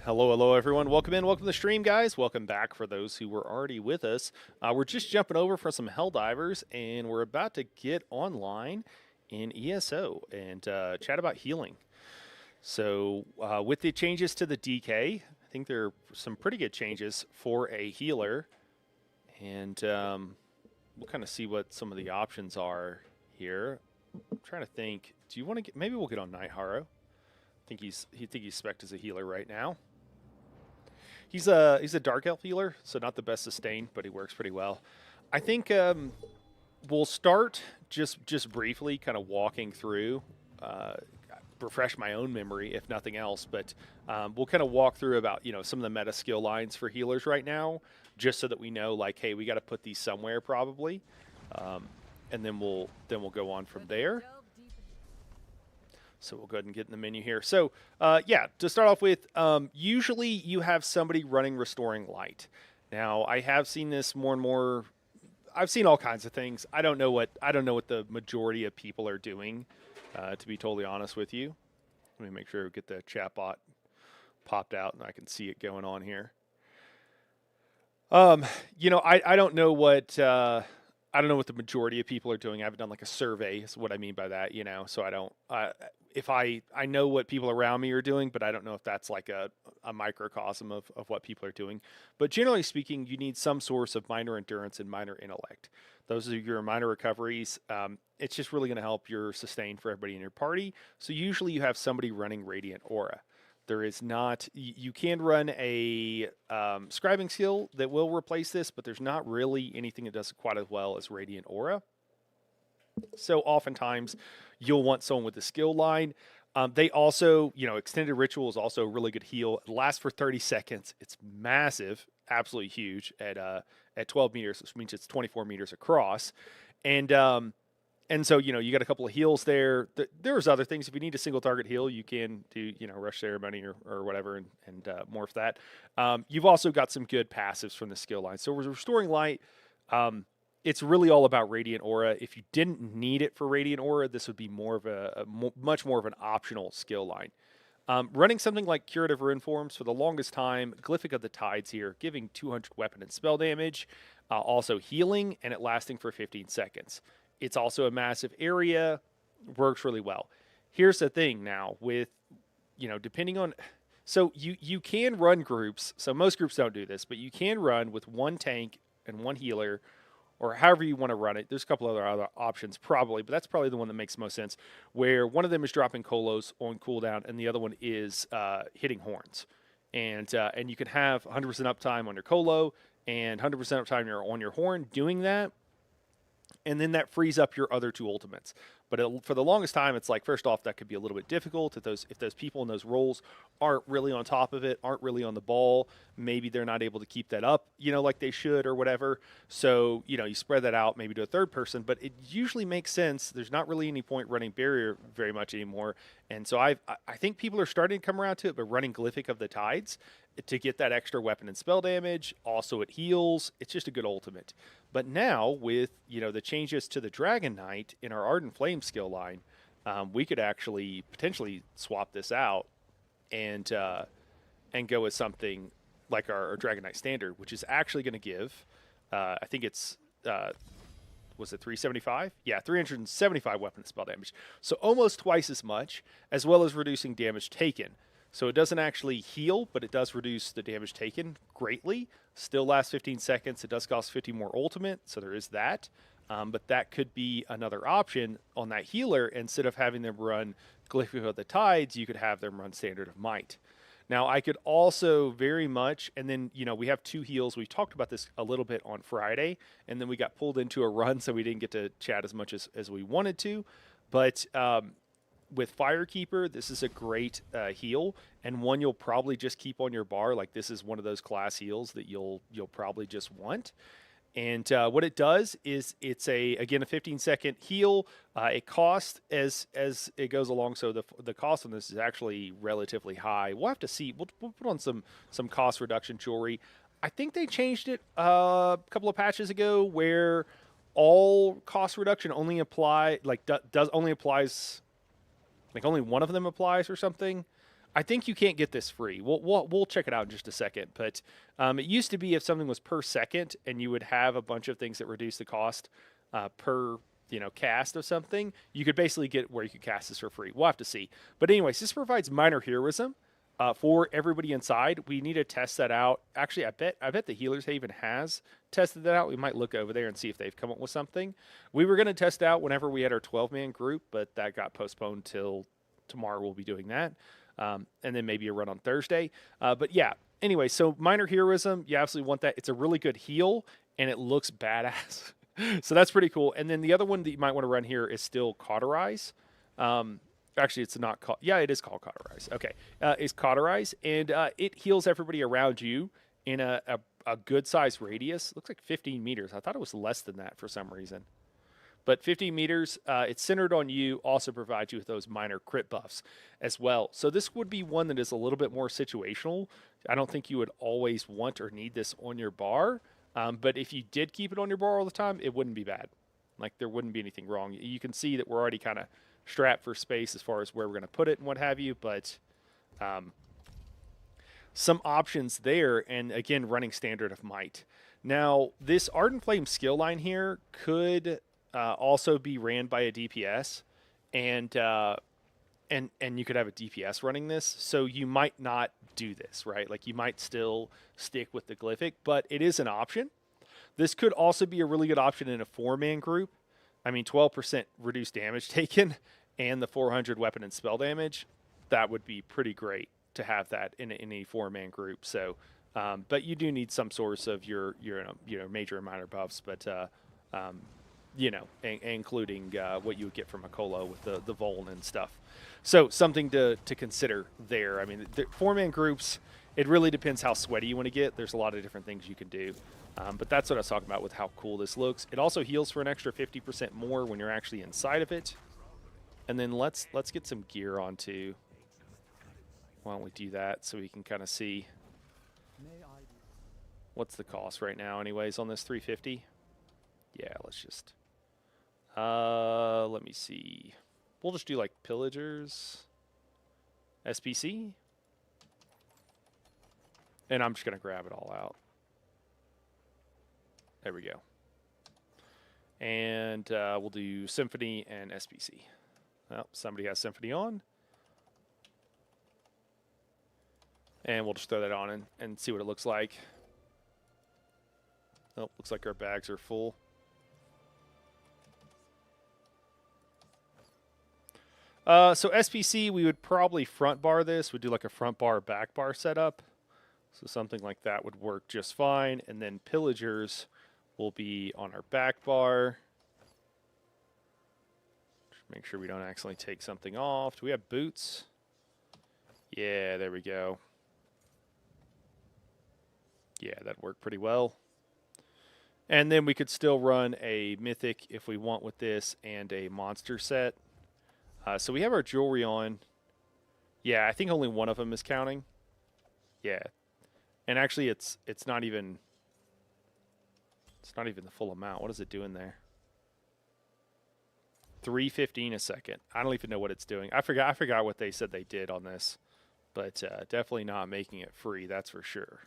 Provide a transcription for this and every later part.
Hello, everyone. Welcome in. Welcome to the stream, guys. Welcome back for those who were already with us. We're just jumping over for some Helldivers, and we're about to get online in ESO and chat about healing. So, with the changes to the DK, I think there are some pretty good changes for a healer, and we'll kind of see what some of the options are here. I'm trying to think. Do you want to get? Maybe we'll get on Night Haro. He's spec'd as a healer right now. He's a dark elf healer, so not the best sustain, but he works pretty well. I think we'll start just briefly, kind of walking through, refresh my own memory if nothing else. But we'll kind of walk through about some of the meta skill lines for healers right now, just so that we know like, hey, we got to put these somewhere probably, and then we'll go on from there. So we'll go ahead and get in the menu here. So yeah, to start off with, usually you have somebody running Restoring Light. Now I have seen this more and more. I've seen all kinds of things. I don't know what the majority of people are doing. To be totally honest with you, let me make sure we get the chat bot popped out and I can see it going on here. I don't know what. I don't know what the majority of people are doing. I haven't done like a survey, is what I mean by that, So I don't. If I know what people around me are doing, but I don't know if that's like a microcosm of what people are doing. But generally speaking, you need some source of minor endurance and minor intellect. Those are your minor recoveries. It's just really going to help your sustain for everybody in your party. So usually you have somebody running Radiant Aura. There is not. You can run a scribing skill that will replace this, but there's not really anything that does it quite as well as Radiant Aura. So oftentimes you'll want someone with the skill line. They also, Extended Ritual is also a really good heal. It lasts for 30 seconds. It's massive, absolutely huge at 12 meters, which means it's 24 meters across. And so, you got a couple of heals there. There's other things. If you need a single target heal, you can do, Rush Ceremony or whatever and morph that. You've also got some good passives from the skill line. So with Restoring Light, it's really all about Radiant Aura. If you didn't need it for Radiant Aura, this would be more of much more of an optional skill line. Running something like Curative Rune Forms for the longest time, Glyphic of the Tides here, giving 200 weapon and spell damage, also healing, and it lasting for 15 seconds. It's also a massive area, works really well. Here's the thing now with, depending on, so you can run groups. So most groups don't do this, but you can run with one tank and one healer, or however you want to run it. There's a couple other options probably, but that's probably the one that makes most sense, where one of them is dropping Kolos on cooldown and the other one is hitting horns. And you can have 100% uptime on your Colo and 100% uptime on your horn doing that. And then that frees up your other two ultimates. But for the longest time, it's like, first off, that could be a little bit difficult if those people in those roles aren't really on top of it, aren't really on the ball. Maybe they're not able to keep that up, like they should or whatever. So, you spread that out maybe to a third person. But it usually makes sense. There's not really any point running Barrier very much anymore. And so I think people are starting to come around to it, but running Glyphic of the Tides to get that extra weapon and spell damage. Also, it heals. It's just a good ultimate. But now with, the changes to the Dragon Knight in our Ardent Flame skill line, we could actually potentially swap this out and go with something like our Dragon Knight Standard, which is actually going to give, I think it's, was it 375? Yeah, 375 weapon and spell damage. So almost twice as much, as well as reducing damage taken. So it doesn't actually heal, but it does reduce the damage taken greatly. Still lasts 15 seconds. It does cost 50 more ultimate, so there is that. But that could be another option on that healer. Instead of having them run Glyphic of the Tides, you could have them run Standard of Might. Now, I could also very much, and then, we have two heals. We talked about this a little bit on Friday, and then we got pulled into a run, so we didn't get to chat as much as we wanted to. But with Firekeeper, this is a great heal, and one you'll probably just keep on your bar. Like, this is one of those class heals that you'll probably just want. And what it does is it's again a 15-second heal. It costs as it goes along, so the cost on this is actually relatively high. We'll have to see. We'll put on some cost reduction jewelry. I think they changed it a couple of patches ago where all cost reduction only apply does only applies, like only one of them applies or something. I think you can't get this free. We'll check it out in just a second. But it used to be if something was per second, and you would have a bunch of things that reduce the cost per cast of something, you could basically get where you could cast this for free. We'll have to see. But anyways, this provides minor heroism for everybody inside. We need to test that out. Actually, I bet the Healers Haven has tested that out. We might look over there and see if they've come up with something. We were going to test out whenever we had our 12-man group, but that got postponed till tomorrow. We'll be doing that. And then maybe a run on Thursday. But yeah, anyway, so minor heroism, you absolutely want that. It's a really good heal, and it looks badass. So that's pretty cool. And then the other one that you might want to run here is still Cauterize. Actually, it's not called. Yeah, it is called Cauterize. Okay, it's Cauterize, and it heals everybody around you in a good size radius. Looks like 15 meters. I thought it was less than that for some reason. But 15 meters, it's centered on you, also provides you with those minor crit buffs as well. So this would be one that is a little bit more situational. I don't think you would always want or need this on your bar. But if you did keep it on your bar all the time, it wouldn't be bad. Like, there wouldn't be anything wrong. You can see that we're already kind of strapped for space as far as where we're going to put it and what have you. But some options there, and again, running Standard of Might. Now, this Ardent Flame skill line here could also be ran by a DPS, and you could have a DPS running this, so you might not do this, right? Like, you might still stick with the Glyphic, but it is an option. This could also be a really good option in a 4-man group. I mean, 12% reduced damage taken and the 400 weapon and spell damage, that would be pretty great to have that in a 4-man group. So, but you do need some source of your major and minor buffs, but including what you would get from a Colo with the Voln and stuff. So something to consider there. I mean, the 4-man groups, it really depends how sweaty you want to get. There's a lot of different things you can do. But that's what I was talking about with how cool this looks. It also heals for an extra 50% more when you're actually inside of it. And then let's get some gear onto. Why don't we do that so we can kind of see what's the cost right now anyways on this 350. Yeah, let's just let me see. We'll just do like Pillagers SPC. And I'm just going to grab it all out. There we go. And we'll do Symphony and SPC. Well, somebody has Symphony on. And we'll just throw that on and see what it looks like. Oh, looks like our bags are full. So SPC, we would probably front bar this. We'd do like a front bar, back bar setup. So something like that would work just fine. And then Pillagers will be on our back bar. Just make sure we don't accidentally take something off. Do we have boots? Yeah, there we go. Yeah, that worked pretty well. And then we could still run a Mythic if we want with this and a monster set. So we have our jewelry on. Yeah, I think only one of them is counting. Yeah. And actually it's not even the full amount. What is it doing there? 315 a second. I don't even know what it's doing. I forgot what they said they did on this. But definitely not making it free, that's for sure.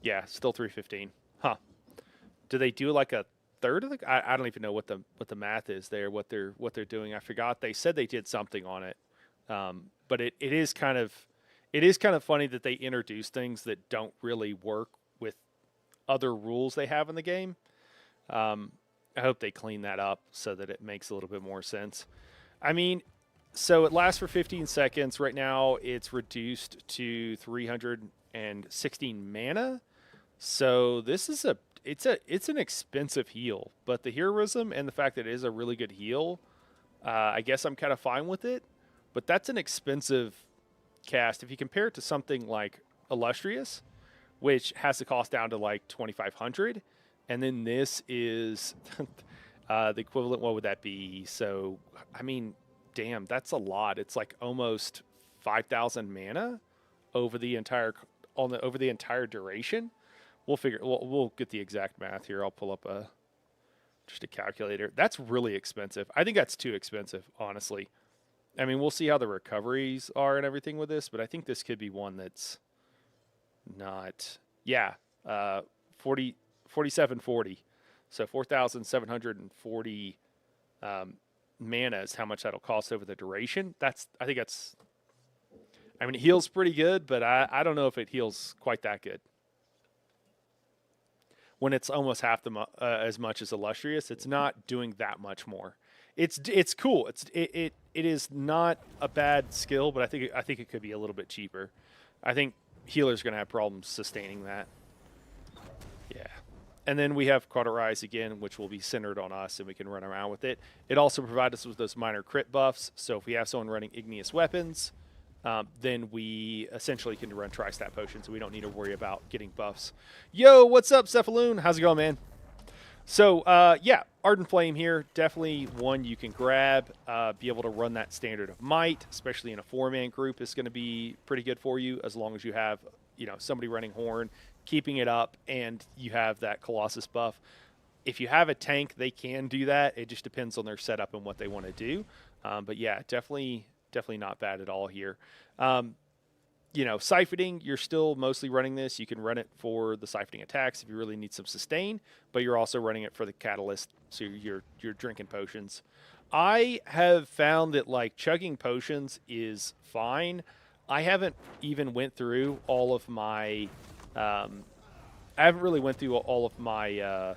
Yeah, still 315. Huh. Do they do like a third of the? I don't even know what the math is there. What they're doing. I forgot. They said they did something on it, but it is kind of funny that they introduce things that don't really work with other rules they have in the game. I hope they clean that up so that it makes a little bit more sense. I mean, so it lasts for 15 seconds. Right now, it's reduced to 316 mana. So this is it's an expensive heal, but the heroism and the fact that it is a really good heal, I guess I'm kind of fine with it. But that's an expensive cast if you compare it to something like Illustrious, which has the cost down to like 2,500, and then this is the equivalent. What would that be? So I mean, damn, that's a lot. It's like almost 5,000 mana over the entire duration. We'll get the exact math here. I'll pull up Just a calculator. That's really expensive. I think that's too expensive, honestly. I mean, we'll see how the recoveries are and everything with this, but I think this could be one that's not. Yeah, 4740. So 4,740 mana is how much that'll cost over the duration. I think that's. I mean, it heals pretty good, but I don't know if it heals quite that good. When it's almost half as much as Illustrious, it's not doing that much more. It's cool. It is not a bad skill, but I think it could be a little bit cheaper. I think healer's going to have problems sustaining that. Yeah. And then we have Cauterize again, which will be centered on us, and we can run around with it. It also provides us with those minor crit buffs. So if we have someone running Igneous Weapons, then we essentially can run Tri-Stat Potions, so we don't need to worry about getting buffs. Yo, what's up, Cephaloon? How's it going, man? So, yeah, Ardent Flame here, definitely one you can grab. Be able to run that Standard of Might, especially in a 4-man group, is going to be pretty good for you, as long as you have, somebody running Horn, keeping it up, and you have that Colossus buff. If you have a tank, they can do that. It just depends on their setup and what they want to do. But yeah, definitely not bad at all here. Siphoning, you're still mostly running this. You can run it for the siphoning attacks if you really need some sustain, but you're also running it for the catalyst, so you're drinking potions. I have found that like chugging potions is fine. I haven't even went through all of my I haven't really went through all of my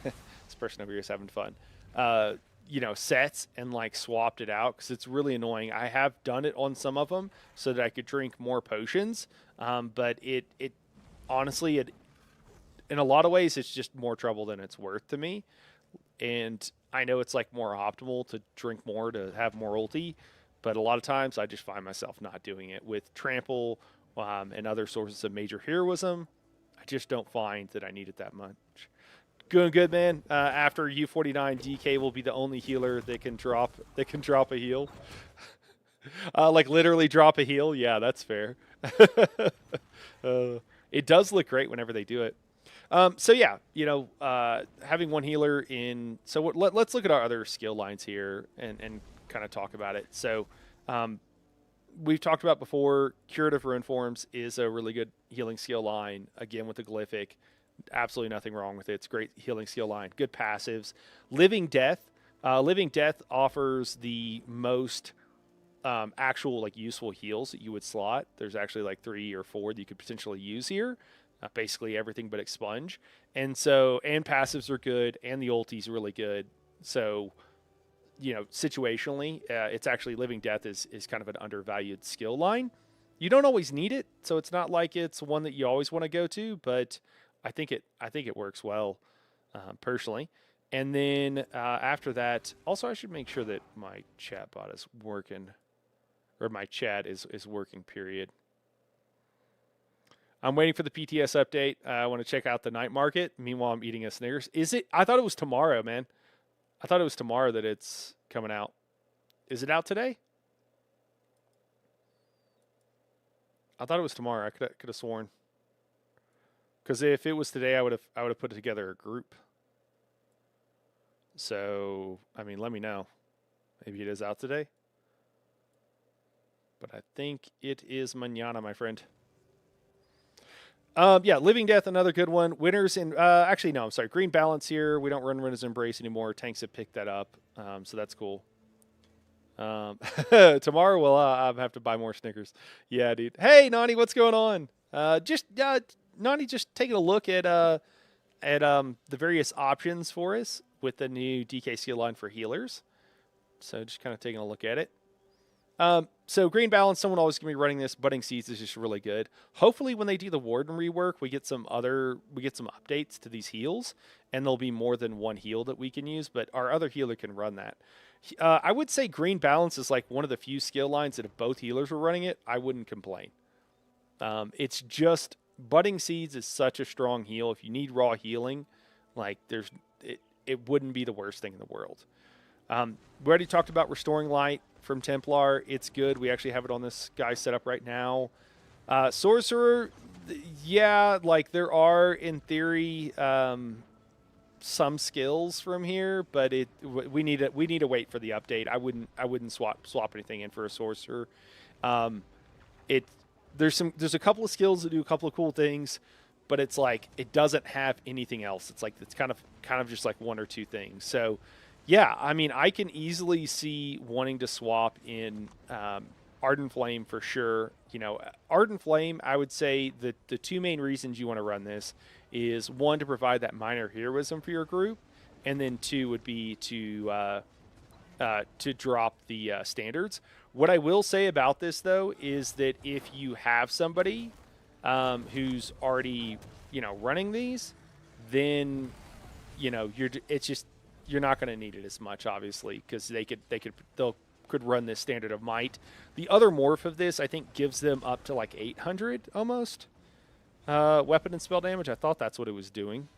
this person over here is having fun. Sets and like swapped it out because it's really annoying. I have done it on some of them so that I could drink more potions, but it honestly, in a lot of ways, it's just more trouble than it's worth to me. And I know it's like more optimal to drink more to have more ulti, but a lot of times I just find myself not doing it with trample and other sources of major heroism. I just don't find that I need it that much. Doing good, man. After U49, DK will be the only healer that can drop a heal. Like literally drop a heal. Yeah, that's fair. It does look great whenever they do it. So yeah, having one healer in. So let's look at our other skill lines here and kind of talk about it. So we've talked about before. Curative Rune Forms is a really good healing skill line. Again with the Glyphic. Absolutely nothing wrong with it. It's a great healing skill line. Good passives. Living Death. Living Death offers the most actual like useful heals that you would slot. There's actually like 3 or 4 that you could potentially use here. Basically everything but Expunge. And passives are good, and the ulti's really good. So, situationally, it's actually Living Death is kind of an undervalued skill line. You don't always need it, so it's not like it's one that you always want to go to, but I think it works well, personally. And then after that, also I should make sure that my chat bot is working, or my chat is working. Period. I'm waiting for the PTS update. I want to check out the night market. Meanwhile, I'm eating a Snickers. Is it? I thought it was tomorrow, man. I thought it was tomorrow that it's coming out. Is it out today? I thought it was tomorrow. I could have sworn. Because if it was today, I would have put together a group. So, I mean, let me know. Maybe it is out today. But I think it is mañana, my friend. Yeah, Living Death, another good one. Winners in... actually, no, I'm sorry. Green Balance here. We don't run Winner's Embrace anymore. Tanks have picked that up. So that's cool. Tomorrow, I'll have to buy more Snickers. Yeah, dude. Hey, Nani, what's going on? Nani, just taking a look at the various options for us with the new DK skill line for healers. So just kind of taking a look at it. So Green Balance, someone always going to be running this. Budding Seeds is just really good. Hopefully when they do the Warden rework, we get some updates to these heals, and there'll be more than one heal that we can use, but our other healer can run that. I would say Green Balance is like one of the few skill lines that if both healers were running it, I wouldn't complain. It's just Budding Seeds is such a strong heal. If you need raw healing, like it wouldn't be the worst thing in the world. We already talked about Restoring Light from Templar. It's good. We actually have it on this guy set up right now. Sorcerer, yeah, like there are in theory some skills from here, but we need to wait for the update. I wouldn't swap anything in for a sorcerer. Um, it there's a couple of skills that do a couple of cool things, but it's like it doesn't have anything else. It's like it's kind of just like one or two things. So yeah, I mean, I can easily see wanting to swap in Ardent Flame for sure. You know, Ardent Flame, I would say that the two main reasons you want to run this is one, to provide that minor heroism for your group, and then two would be to drop the standards. What I will say about this though is that if you have somebody who's already running these, then you're not going to need it as much, obviously, because they'll could run this standard of might. The other morph of this, I think, gives them up to like 800 almost weapon and spell damage. I thought that's what it was doing,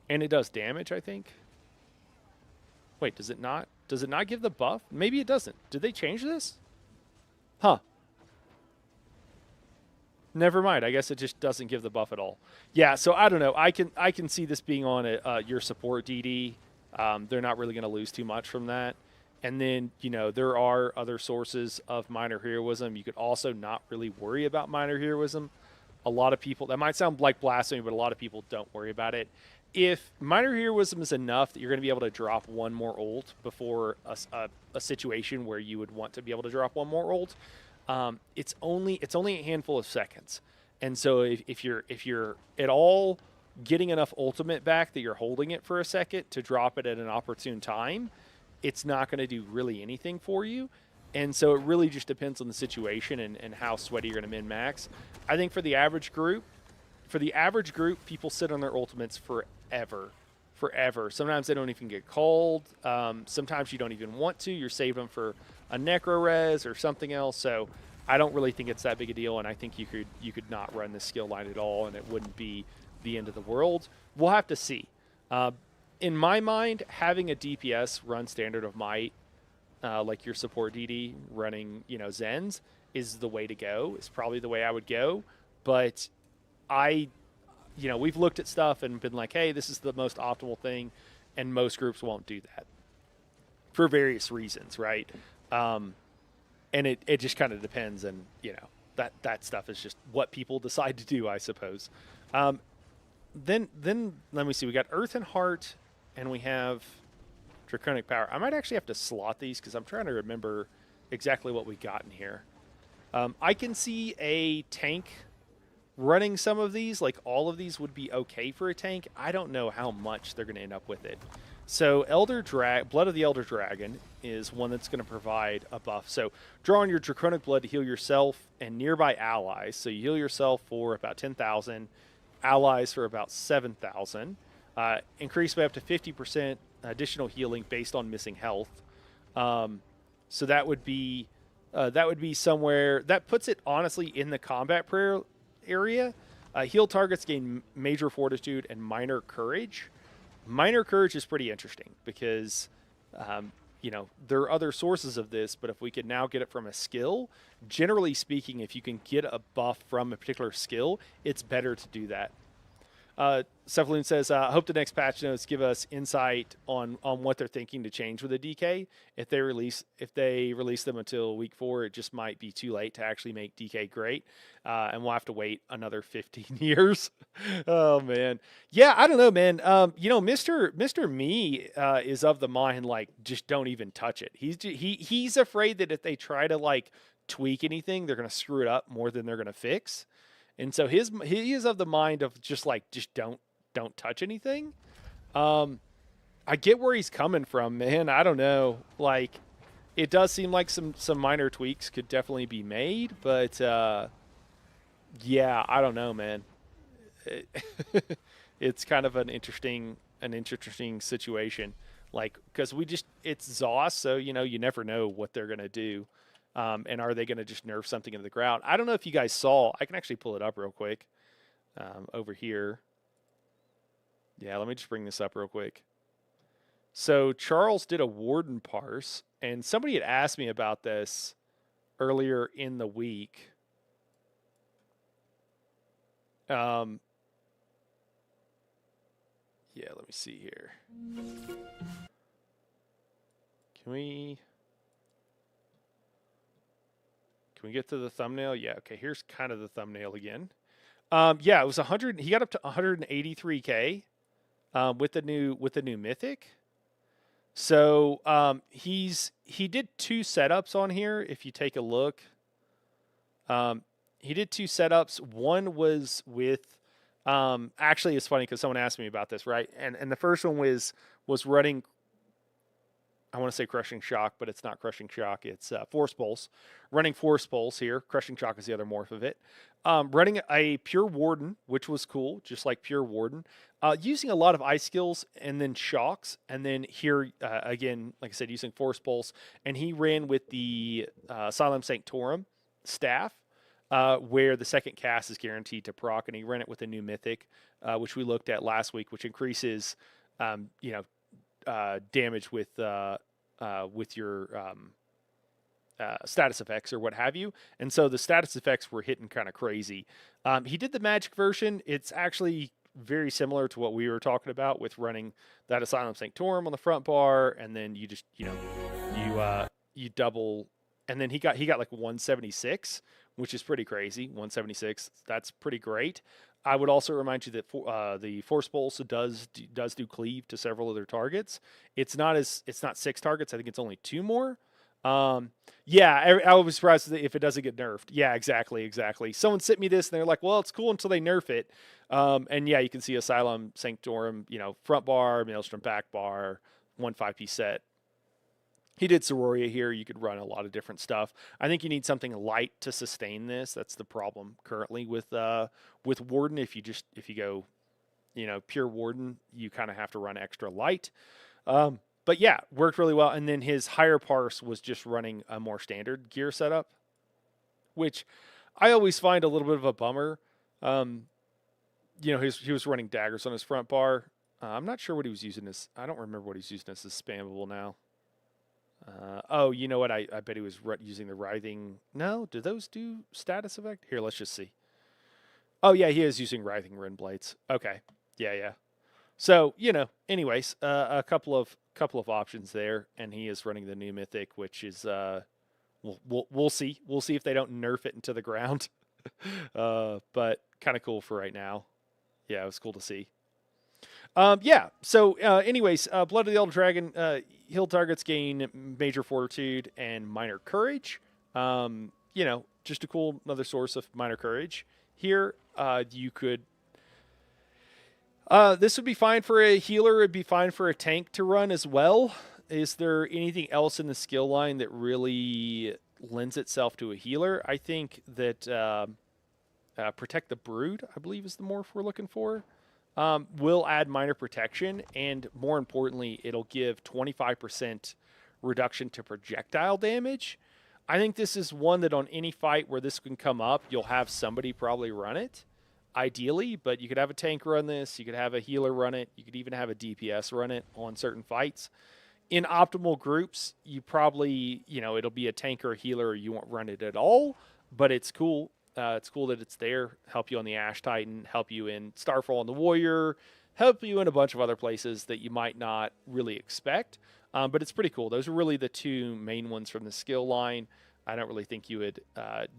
and it does damage, I think. Wait, does it not? Does it not give the buff? Maybe it doesn't. Did they change this? Huh. Never mind. I guess it just doesn't give the buff at all. Yeah, so I don't know. I can see this being on your support DD. They're not really going to lose too much from that. And then, there are other sources of minor heroism. You could also not really worry about minor heroism. A lot of people, that might sound like blasphemy, but a lot of people don't worry about it. If minor heroism is enough that you're going to be able to drop one more ult before a situation where you would want to be able to drop one more ult, it's only a handful of seconds. And so if you're at all getting enough ultimate back that you're holding it for a second to drop it at an opportune time, it's not going to do really anything for you. And so it really just depends on the situation and how sweaty you're going to min-max. I think for the average group, people sit on their ultimates forever. Sometimes they don't even get called. Sometimes you don't even want to. You're saving them for a necro res or something else. So I don't really think it's that big a deal, and I think you could not run this skill line at all, and it wouldn't be the end of the world. We'll have to see. In my mind, having a DPS run Standard of Might, like your support DD running, Zens, is the way to go. It's probably the way I would go. But we've looked at stuff and been like, hey, this is the most optimal thing, and most groups won't do that for various reasons, right? And it just kind of depends, and that stuff is just what people decide to do, I suppose. Then let me see. We got Earth and Heart, and we have Draconic Power. I might actually have to slot these because I'm trying to remember exactly what we got in here. I can see a tank running some of these. Like, all of these would be okay for a tank. I don't know how much they're going to end up with it. So Blood of the Elder Dragon is one that's going to provide a buff. So draw on your Draconic Blood to heal yourself and nearby allies. So you heal yourself for about 10,000, allies for about 7,000. Increase by up to 50% additional healing based on missing health. So that would be somewhere that puts it honestly in the combat prayer area. Heal targets gain major fortitude and minor courage. Minor courage is pretty interesting because there are other sources of this, but if we could now get it from a skill, generally speaking, if you can get a buff from a particular skill, it's better to do that. Cephalune says, I hope the next patch notes give us insight on what they're thinking to change with the DK. If they release them until week 4, it just might be too late to actually make DK great. And we'll have to wait another 15 years. Oh man. Yeah, I don't know, man. Mr. Me is of the mind, like, just don't even touch it. He's afraid that if they try to like tweak anything, they're going to screw it up more than they're going to fix. And so he is of the mind of just don't touch anything. I get where he's coming from, man. I don't know. Like, it does seem like some minor tweaks could definitely be made, but yeah, I don't know, man. It's kind of an interesting situation. Like, because it's ZOS, so you never know what they're gonna do. And are they going to just nerf something into the ground? I don't know if you guys saw. I can actually pull it up real quick over here. Yeah, let me just bring this up real quick. So Charles did a Warden parse, and somebody had asked me about this earlier in the week. Yeah, let me see here. Can we get to the thumbnail? Yeah, okay, here's kind of the thumbnail again. Yeah, it was 100. He got up to 183K with the new mythic. So he did 2 setups on here. If you take a look, he did 2 setups. One was with actually it's funny because someone asked me about this, right? And the first one was running. I want to say Crushing Shock, but it's not Crushing Shock. It's Force Pulse. Running Force Pulse here. Crushing Shock is the other morph of it. Running a Pure Warden, which was cool, just like Pure Warden. Using a lot of ice skills and then shocks. And then here, again, like I said, using Force Pulse. And he ran with the Asylum Sanctorum staff, where the second cast is guaranteed to proc. And he ran it with a new mythic, which we looked at last week, which increases, damage with your status effects or what have you. And so the status effects were hitting kind of crazy. He did the magic version. It's actually very similar to what we were talking about with running that Asylum Sanctorum on the front bar, and then you just you double, and then he got like 176, which is pretty crazy. 176, that's pretty great. I would also remind you that the Force Pulse does do cleave to several other targets. It's not 6 targets. I think it's only 2 more. Yeah, I was surprised if it doesn't get nerfed. Yeah, exactly. Someone sent me this and they're like, well, it's cool until they nerf it. And yeah, you can see Asylum Sanctorum, front bar, Maelstrom back bar, 1 5-piece set. He did Sororia here. You could run a lot of different stuff. I think you need something light to sustain this. That's the problem currently with Warden. If you go, pure Warden, you kind of have to run extra light. But yeah, worked really well. And then his higher parse was just running a more standard gear setup, which I always find a little bit of a bummer. He was running daggers on his front bar. I'm not sure what he was using as. I don't remember what he's using as spammable now. Oh, you know what? I bet he was using the Writhing. No, do those do status effect? Here, let's just see. Oh, yeah, he is using Writhing Rin Blades. Okay. Yeah. So, anyways, a couple of options there, and he is running the new Mythic, which is, we'll see. We'll see if they don't nerf it into the ground. But kind of cool for right now. Yeah, it was cool to see. Yeah. So, anyways, Blood of the Elder Dragon, heal targets gain Major Fortitude and Minor Courage. Just a cool another source of Minor Courage. Here, you could. This would be fine for a healer. It'd be fine for a tank to run as well. Is there anything else in the skill line that really lends itself to a healer? I think that Protect the Brood, I believe, is the morph we're looking for. Will add minor protection, and more importantly, it'll give 25% reduction to projectile damage. I think this is one that on any fight where this can come up, you'll have somebody probably run it, ideally, but you could have a tank run this, you could have a healer run it, you could even have a DPS run it on certain fights. In optimal groups, you probably, it'll be a tank or a healer, or you won't run it at all, but it's cool. It's cool that it's there. Help you on the Ash Titan, help you in Starfall and the Warrior, help you in a bunch of other places that you might not really expect. But it's pretty cool. Those are really the 2 main ones from the skill line. I don't really think you would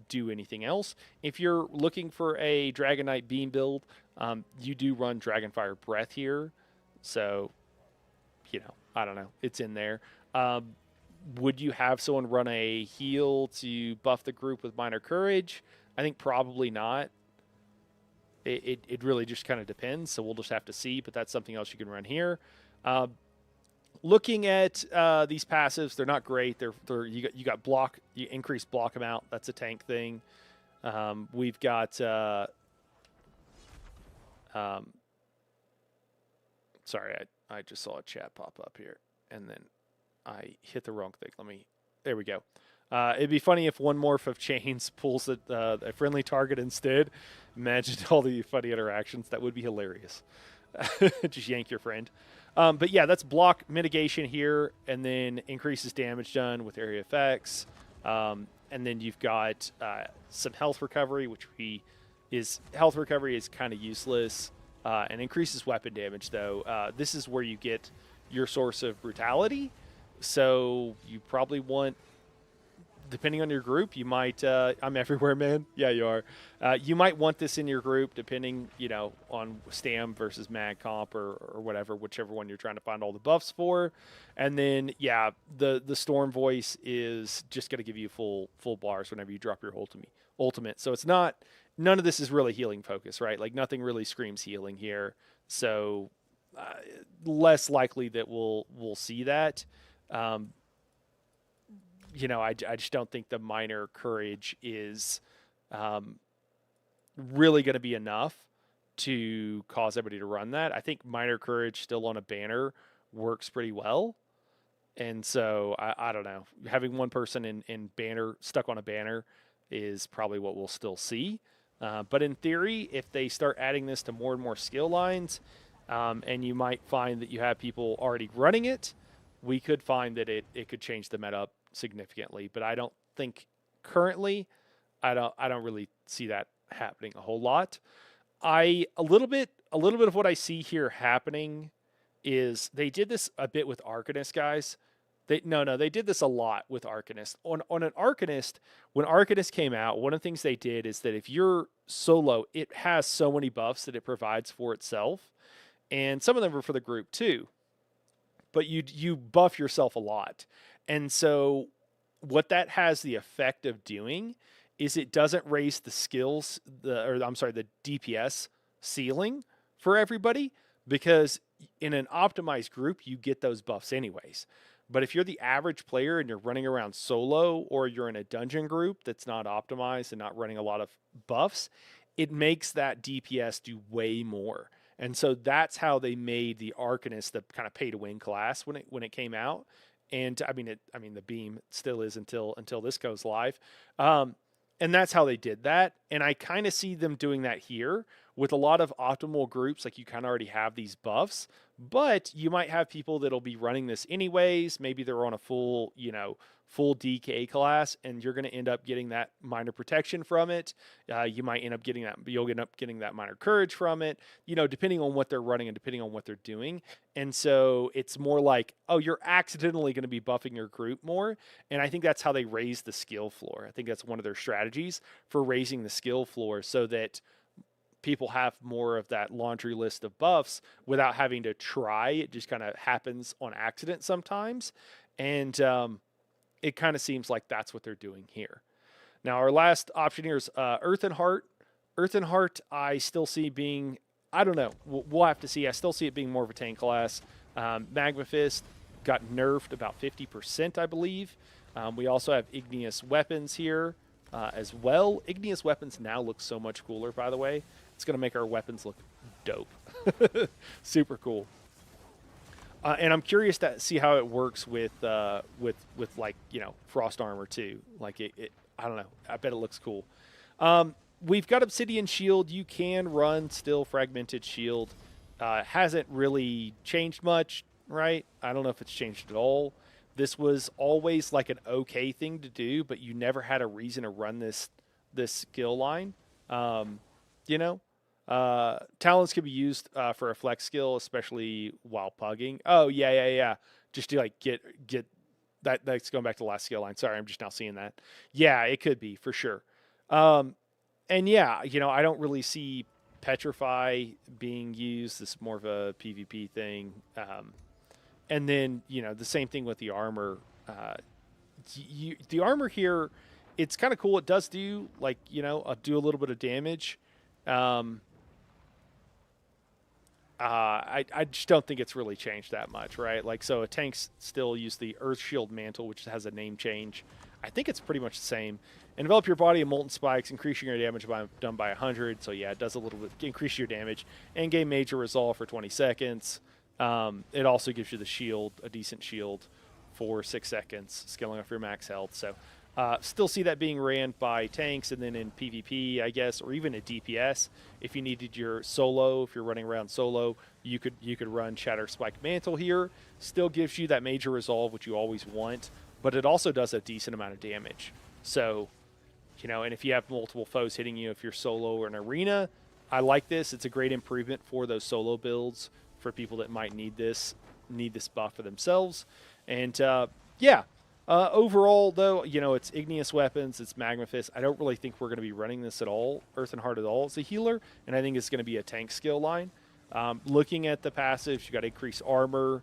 do anything else. If you're looking for a Dragon Knight Beam build, you do run Dragonfire Breath here. So, I don't know. It's in there. Would you have someone run a heal to buff the group with Minor Courage? I think probably not. It really just kind of depends, so we'll just have to see, but that's something else you can run here. Looking at these passives, they're not great. You got block, you increase block amount. That's a tank thing. We've got sorry, I just saw a chat pop up here, and then I hit the wrong thing. There we go. It'd be funny if one morph of Chains pulls a friendly target instead. Imagine all the funny interactions. That would be hilarious. Just yank your friend. But yeah, that's block mitigation here, and then increases damage done with area effects. And then you've got some health recovery, health recovery is kind of useless. and increases weapon damage, though. This is where you get your source of brutality. So you probably want, depending on your group, you might. I'm everywhere, man. Yeah, you are. You might want this in your group, depending, on Stam versus Mag Comp or whatever, whichever one you're trying to find all the buffs for. And then, yeah, the Storm Voice is just going to give you full bars whenever you drop your ultimate. So it's not. None of this is really healing focus, right? Like nothing really screams healing here. So less likely that we'll see that. I just don't think the minor courage is really going to be enough to cause everybody to run that. I think minor courage still on a banner works pretty well. And so I don't know. Having one person in banner stuck on a banner is probably what we'll still see. But in theory, if they start adding this to more and more skill lines, and you might find that you have people already running it, we could find that it could change the meta up significantly. But I don't think currently, I don't really see that happening a whole lot. A little bit of what I see here happening is they did this a bit with Arcanist, guys. They did this a lot with Arcanist. On an Arcanist, when Arcanist came out, one of the things they did is that if you're solo, it has so many buffs that it provides for itself. And some of them are for the group too. But you buff yourself a lot. And so what that has the effect of doing is it doesn't raise the the DPS ceiling for everybody, because in an optimized group, you get those buffs anyways. But if you're the average player and you're running around solo, or you're in a dungeon group that's not optimized and not running a lot of buffs, it makes that DPS do way more. And so that's how they made the Arcanist the kind of pay to win class when it came out. And the beam still is until this goes live. And that's how they did that. And I kind of see them doing that here with a lot of optimal groups. Like, you kind of already have these buffs, but you might have people that'll be running this anyways. Maybe they're on a full DK class, and you're going to end up getting that minor protection from it. You might end up getting that. You'll end up getting that minor courage from it, depending on what they're running and depending on what they're doing. And so it's more like, oh, you're accidentally going to be buffing your group more. And I think that's how they raise the skill floor. I think that's one of their strategies for raising the skill floor, so that people have more of that laundry list of buffs without having to try. It just kind of happens on accident sometimes. And it kind of seems like that's what they're doing here. Now, our last option here is Earthen Heart. Earthen Heart, I still see being, I don't know, we'll have to see. I still see it being more of a tank class. Magma Fist got nerfed about 50%, I believe. We also have Igneous Weapons here as well. Igneous Weapons now look so much cooler, by the way. It's going to make our weapons look dope. Super cool. And I'm curious to see how it works with like, Frost Armor too. Like I don't know. I bet it looks cool. We've got Obsidian Shield. You can run still Fragmented Shield. Hasn't really changed much, right? I don't know if it's changed at all. This was always like an okay thing to do, but you never had a reason to run this skill line. Talons can be used for a flex skill, especially while pugging. Oh, yeah. Just to like get that. That's going back to the last skill line. Sorry, I'm just now seeing that. Yeah, it could be for sure. And yeah, I don't really see Petrify being used. This is more of a PvP thing. And then, the same thing with the armor. The armor here, it's kind of cool. It does do do a little bit of damage. I just don't think it's really changed that much, right? Like, so a tank's still use the Earth Shield Mantle, which has a name change. I think it's pretty much the same. Envelop your body in molten spikes, increasing your damage done by 100. So yeah, it does a little bit, increase your damage and gain major resolve for 20 seconds. It also gives you the shield, a decent shield for 6 seconds, scaling off your max health. So still see that being ran by tanks, and then in PvP, I guess, or even a DPS. If you needed your solo, if you're running around solo, you could run Shatter Spike Mantle here. Still gives you that major resolve, which you always want, but it also does a decent amount of damage. So, and if you have multiple foes hitting you, if you're solo or an arena, I like this. It's a great improvement for those solo builds for people that might need this buff for themselves. And yeah, overall though, it's igneous weapons, it's magma fist. I don't really think we're going to be running this at all, Earthen Heart at all as a healer, and I think it's going to be a tank skill line. Looking at the passives, you got increased armor,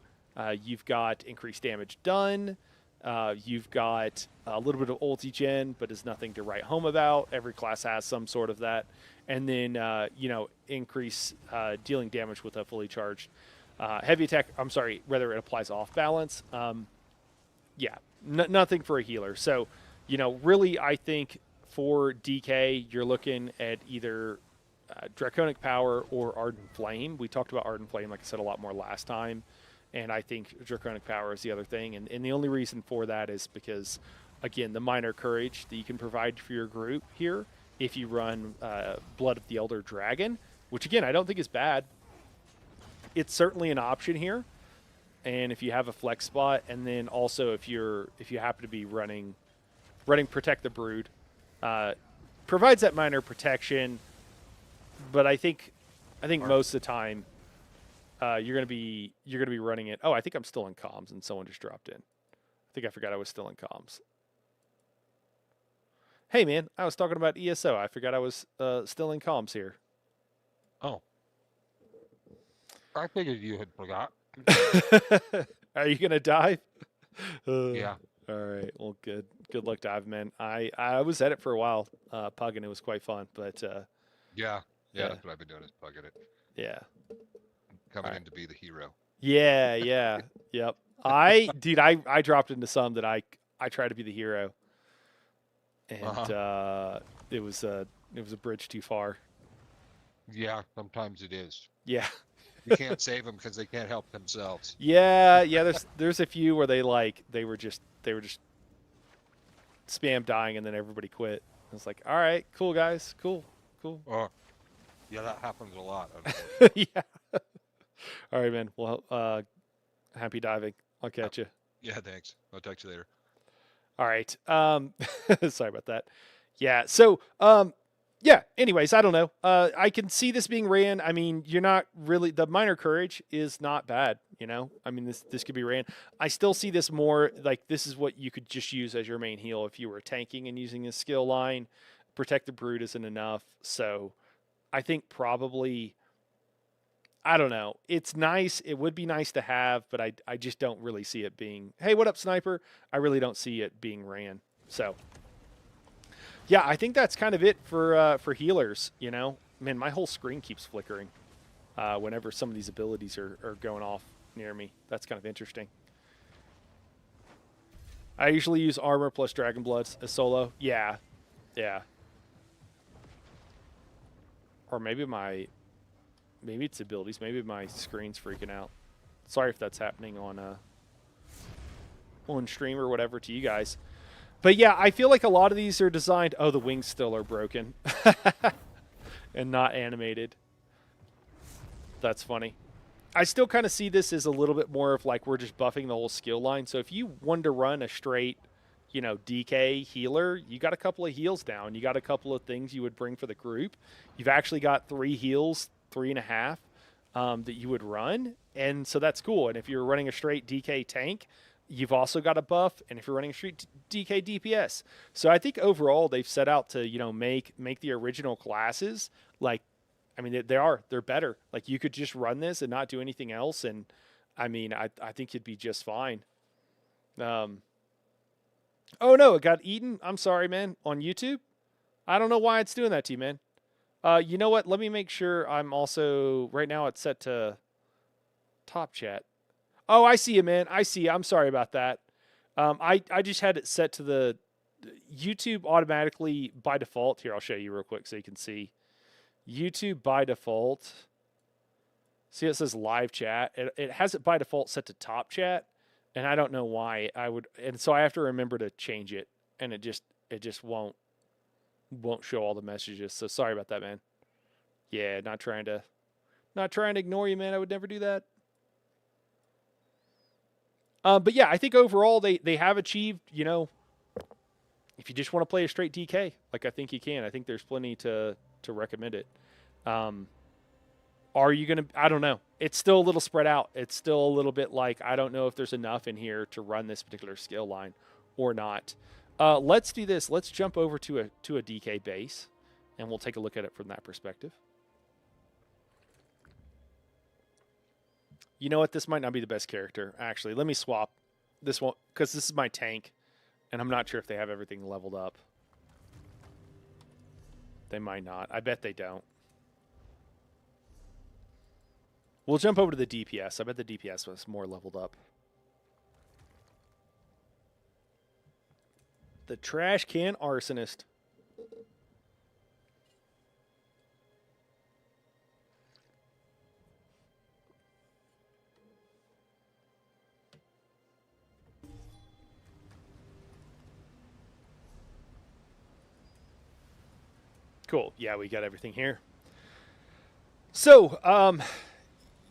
you've got increased damage done. You've got a little bit of ulti gen, but is nothing to write home about. Every class has some sort of that. And then, increase dealing damage with a fully charged heavy attack. I'm sorry, whether it applies off balance. Yeah, nothing for a healer. So, really, I think for DK, you're looking at either Draconic Power or Ardent Flame. We talked about Ardent Flame, like I said, a lot more last time. And I think Draconic Power is the other thing. And the only reason for that is because, again, the minor courage that you can provide for your group here if you run Blood of the Elder Dragon, which, again, I don't think is bad. It's certainly an option here. And if you have a flex spot, and then also if you happen to be running Protect the Brood, provides that minor protection. But I think most of the time, you're gonna be running it. Oh, I think I'm still in comms, and someone just dropped in. I think I forgot I was still in comms. Hey man, I was talking about ESO. I forgot I was still in comms here. Oh, I figured you had forgot. Are you gonna dive? Yeah. All right. Well, good luck diving, man. I was at it for a while, pugging. It was quite fun, but Yeah. Yeah. That's what I've been doing is plugging it. yeah. Coming All in to be the hero. Yeah, yep. Dude, I dropped into some that I tried to be the hero, and it was a bridge too far. Yeah, sometimes it is. Yeah, You can't save them because they can't help themselves. yeah. There's a few where they were just spam dying, and then everybody quit. It's like, all right, cool guys, cool. Oh, yeah, that happens a lot. Yeah. All right, man. Well, happy diving. I'll catch you. Yeah, thanks. I'll talk to you later. All right. Sorry about that. Yeah. So, yeah. Anyways, I don't know. I can see this being ran. I mean, you're not really the minor courage is not bad. I mean, this could be ran. I still see this more like this is what you could just use as your main heal if you were tanking and using a skill line. Protect the Brood isn't enough. So, I think probably. I don't know. It's nice. It would be nice to have, but I just don't really see it being, hey, what up, sniper? I really don't see it being ran. So, yeah, I think that's kind of it for healers, Man, my whole screen keeps flickering whenever some of these abilities are going off near me. That's kind of interesting. I usually use armor plus Dragon Bloods as solo. Yeah. Or maybe it's abilities. Maybe my screen's freaking out. Sorry if that's happening on stream or whatever to you guys. But yeah, I feel like a lot of these are designed. Oh, the wings still are broken and not animated. That's funny. I still kind of see this as a little bit more of like we're just buffing the whole skill line. So if you wanted to run a straight, DK healer, you got a couple of heals down. You got a couple of things you would bring for the group. You've actually got 3 heals, 3.5 that you would run, and so that's cool. And if you're running a straight DK tank, you've also got a buff, and if you're running a straight DK DPS, so I think overall they've set out to make the original classes like, I mean they're better. Like you could just run this and not do anything else, and I mean I think you'd be just fine. Oh no, it got eaten. I'm sorry, man. On YouTube, I don't know why it's doing that to you, man. You know what? Let me make sure I'm also right now. It's set to top chat. Oh, I see you, man. I see you. I'm sorry about that. I just had it set to the YouTube automatically by default. Here, I'll show you real quick so you can see. YouTube by default. See, it says live chat. It has it by default set to top chat, and I don't know why I would. And so I have to remember to change it, and it just won't show all the messages. So sorry about that, man. Yeah, not trying to ignore you, man. I would never do that. But yeah, I think overall they have achieved, if you just want to play a straight DK, like I think you can. I think there's plenty to recommend it. Are you going to, I don't know. It's still a little spread out. It's still a little bit like, I don't know if there's enough in here to run this particular skill line or not. Let's do this. Let's jump over to a DK base, and we'll take a look at it from that perspective. You know what? This might not be the best character, actually. Let me swap this one, because this is my tank, and I'm not sure if they have everything leveled up. They might not. I bet they don't. We'll jump over to the DPS. I bet the DPS was more leveled up. The trash can arsonist. Cool. Yeah, we got everything here. So,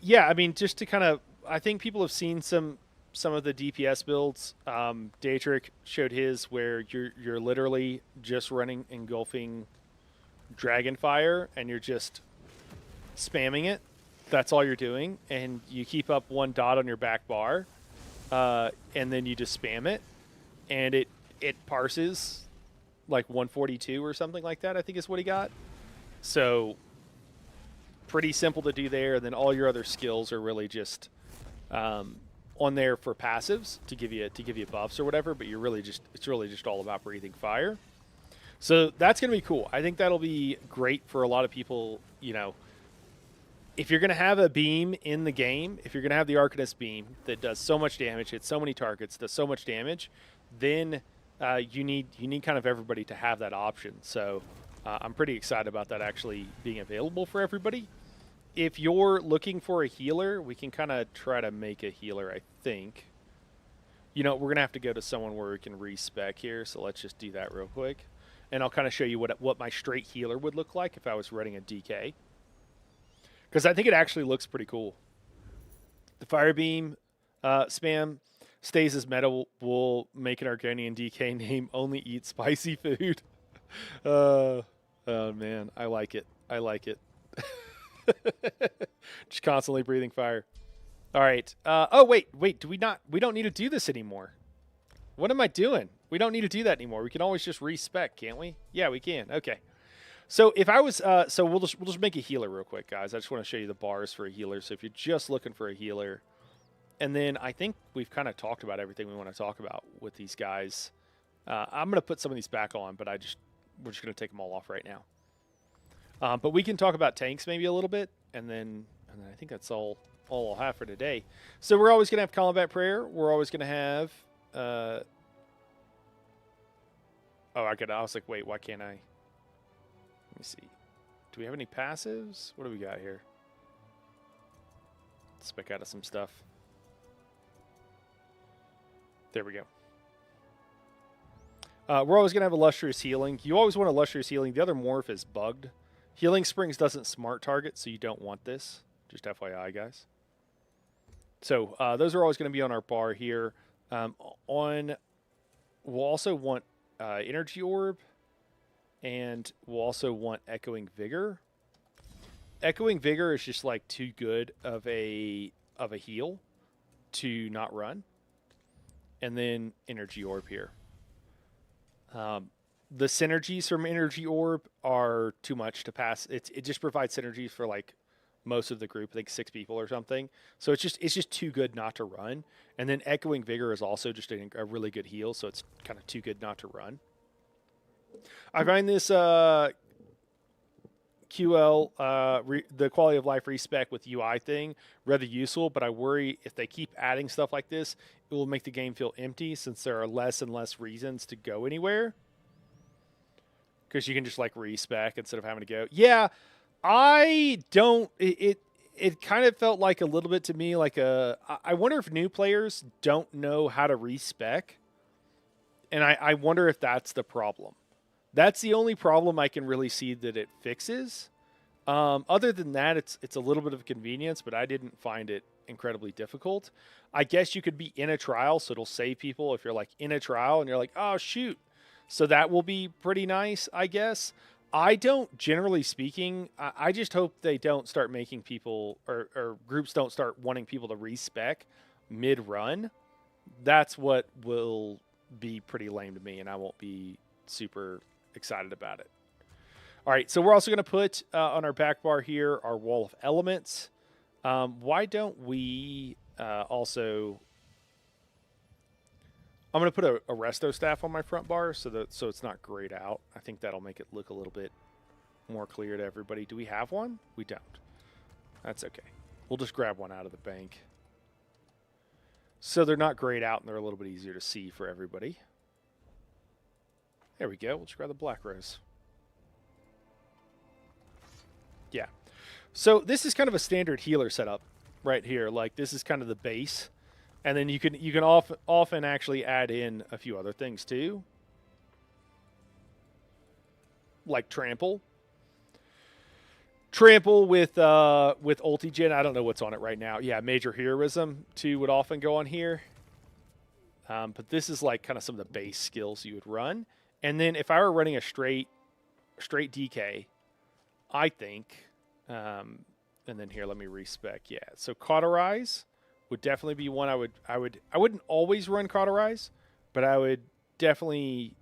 yeah, I mean, just to kind of, I think people have seen some of the DPS builds. Daetric showed his where you're literally just running engulfing Dragonfire and you're just spamming it. That's all you're doing, and you keep up one dot on your back bar, and then you just spam it, and it parses like 142 or something like that, I think is what he got. So pretty simple to do there, and then all your other skills are really just on there for passives to give you buffs or whatever, but it's really just all about breathing fire. So that's going to be cool. I think that'll be great for a lot of people, you know. If you're going to have a beam in the game, if you're going to have the Arcanist beam that does so much damage, hits so many targets, does so much damage, then you need kind of everybody to have that option. So I'm pretty excited about that actually being available for everybody. If you're looking for a healer, we can kind of try to make a healer, I think. You know, we're going to have to go to someone where we can respec here, so let's just do that real quick. And I'll kind of show you what my straight healer would look like if I was running a DK. Because I think it actually looks pretty cool. The Fire Beam spam stays as meta. Will make an Argonian DK name only eat spicy food. Oh, man. I like it. I like it. Just constantly breathing fire. All right. Oh, wait. We don't need to do this anymore. What am I doing? We don't need to do that anymore. We can always just respec, can't we? Yeah, we can. Okay. So if I was, so we'll just make a healer real quick, guys. I just want to show you the bars for a healer. So if you're just looking for a healer, and then I think we've kind of talked about everything we want to talk about with these guys. I'm going to put some of these back on, but we're just going to take them all off right now. But we can talk about tanks maybe a little bit, and then I think that's all I'll have for today. So we're always going to have combat prayer. We're always going to have. I was like, wait, why can't I? Let me see. Do we have any passives? What do we got here? Let's spec out of some stuff. There we go. We're always going to have a Lustrous Healing. You always want a Lustrous Healing. The other morph is bugged. Healing Springs doesn't smart target, so you don't want this. Just FYI, guys. So those are always going to be on our bar here. We'll also want Energy Orb. And we'll also want Echoing Vigor. Echoing Vigor is just like too good of a heal to not run. And then Energy Orb here. The synergies from Energy Orb are too much to pass. It just provides synergies for like most of the group, I think 6 people or something. So it's just too good not to run. And then Echoing Vigor is also just a really good heal, so it's kind of too good not to run. I find this QL, the quality of life respec with UI thing, rather useful, but I worry if they keep adding stuff like this, it will make the game feel empty since there are less and less reasons to go anywhere. Because you can just like respec instead of having to go. Yeah, I don't. It kind of felt like a little bit to me like I wonder if new players don't know how to respec, and I wonder if that's the problem. That's the only problem I can really see that it fixes. Other than that, it's a little bit of a convenience, but I didn't find it incredibly difficult. I guess you could be in a trial, so it'll save people if you're like in a trial and you're like, oh shoot. So that will be pretty nice, I guess. I don't, generally speaking, I just hope they don't start making people or groups don't start wanting people to respec mid run. That's what will be pretty lame to me, and I won't be super excited about it. All right, so we're also going to put on our back bar here our wall of elements. Why don't we also? I'm going to put a resto staff on my front bar so it's not grayed out. I think that'll make it look a little bit more clear to everybody. Do we have one? We don't. That's okay. We'll just grab one out of the bank. So they're not grayed out and they're a little bit easier to see for everybody. There we go. We'll just grab the black rose. Yeah. So this is kind of a standard healer setup right here. Like this is kind of the base. And then you can often actually add in a few other things too. Like trample. Trample with Ultigen. I don't know what's on it right now. Yeah, major heroism too would often go on here. But this is like kind of some of the base skills you would run. And then if I were running a straight DK, I think, and then here let me respec. Yeah, so Cauterize would definitely be one I wouldn't always run Cauterize, but I would definitely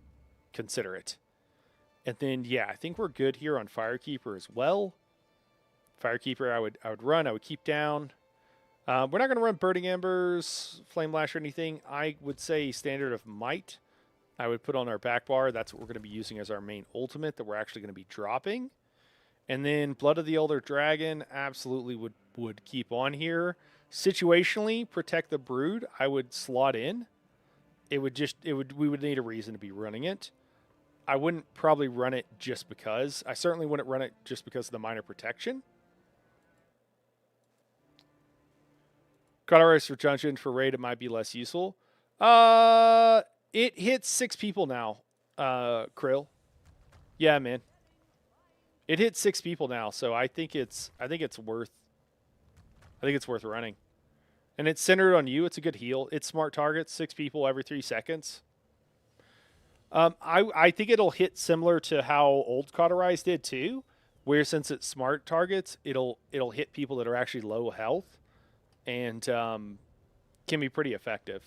consider it. And then yeah, I think we're good here on Firekeeper as well. Firekeeper, I would run. I would keep down. We're not going to run Burning Embers, Flame Lash, or anything. I would say Standard of Might. I would put on our back bar. That's what we're going to be using as our main ultimate that we're actually going to be dropping. And then Blood of the Elder Dragon absolutely would keep on here. Situationally, Protect the Brood, I would slot in. We would need a reason to be running it. I wouldn't probably run it just because. I certainly wouldn't run it just because of the minor protection. Cauterize for Junction for raid, it might be less useful. It hits 6 people now, Krill. Yeah, man. It hits 6 people now, so I think it's worth running. And it's centered on you. It's a good heal. It's smart targets, 6 people every 3 seconds. I think it'll hit similar to how old Cauterize did too, where since it's smart targets, it'll hit people that are actually low health, and can be pretty effective.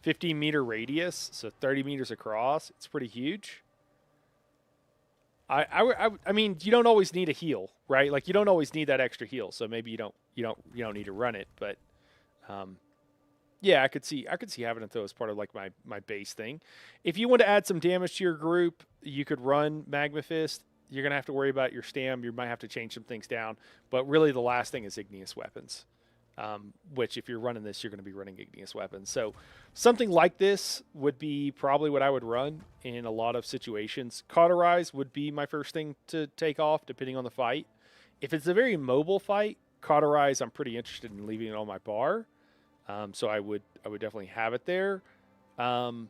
15-meter radius, so 30 meters across. It's pretty huge. I mean, you don't always need a heal, right? Like you don't always need that extra heal, so maybe you don't need to run it, but yeah, I could see having it though as part of like my base thing. If you want to add some damage to your group, you could run Magma Fist. You're gonna have to worry about your stam. You might have to change some things down, but really the last thing is Igneous Weapons. Which if you're running this, you're going to be running Igneous Weapons. So something like this would be probably what I would run in a lot of situations. Cauterize would be my first thing to take off, depending on the fight. If it's a very mobile fight, Cauterize, I'm pretty interested in leaving it on my bar. So I would definitely have it there. If I'm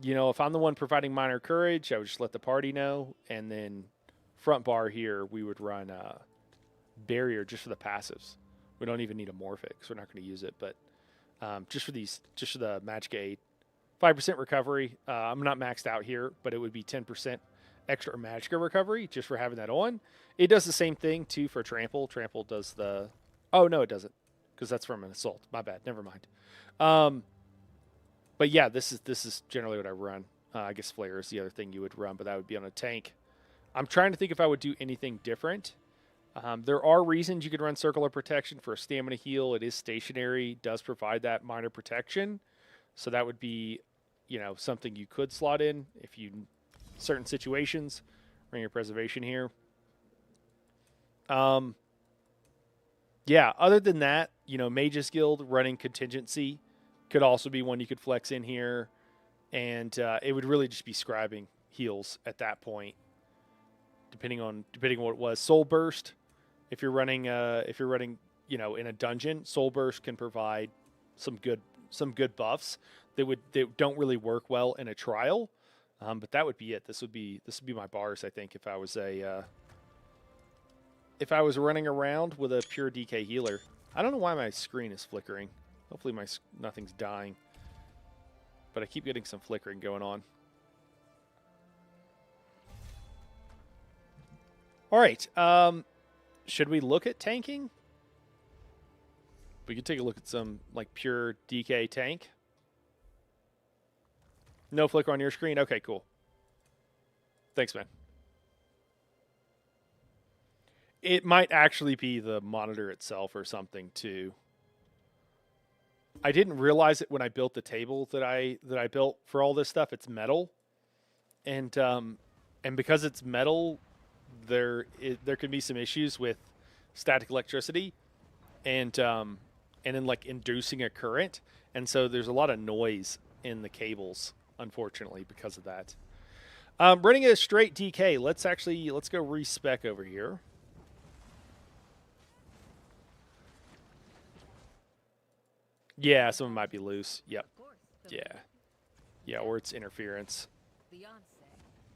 the one providing minor courage, I would just let the party know. And then front bar here, we would run Barrier just for the passives. We don't even need a Morphic, so we're not going to use it. But just for the Magic 8, 5% recovery. I'm not maxed out here, but it would be 10% extra Magicka recovery just for having that on. It does the same thing, too, for Trample. Trample does the... Oh, no, it doesn't, because that's from an Assault. My bad. Never mind. But, yeah, this is generally what I run. I guess Flare is the other thing you would run, but that would be on a tank. I'm trying to think if I would do anything different. There are reasons you could run Circular Protection for a stamina heal. It is stationary, does provide that minor protection. So that would be, something you could slot in if you, certain situations, run your preservation here. Yeah, other than that, Mage's Guild running Contingency could also be one you could flex in here. And it would really just be scribing heals at that point. Depending on what it was. Soul Burst. If you're running, in a dungeon, Soul Burst can provide some good buffs that don't really work well in a trial. But that would be it. This would be my bars. I think if I was running around with a pure DK healer. I don't know why my screen is flickering. Hopefully nothing's dying. But I keep getting some flickering going on. All right. Should we look at tanking? We could take a look at some like pure DK tank. No flicker on your screen. Okay, cool. Thanks, man. It might actually be the monitor itself or something too. I didn't realize it when I built the table that I built for all this stuff. It's metal, and because it's metal, there can be some issues with static electricity, and then like inducing a current, and so there's a lot of noise in the cables, unfortunately, because of that. Running a straight DK. Let's go respec over here. Yeah, some of them might be loose. Yep. Yeah. Yeah, or it's interference. Beyonce,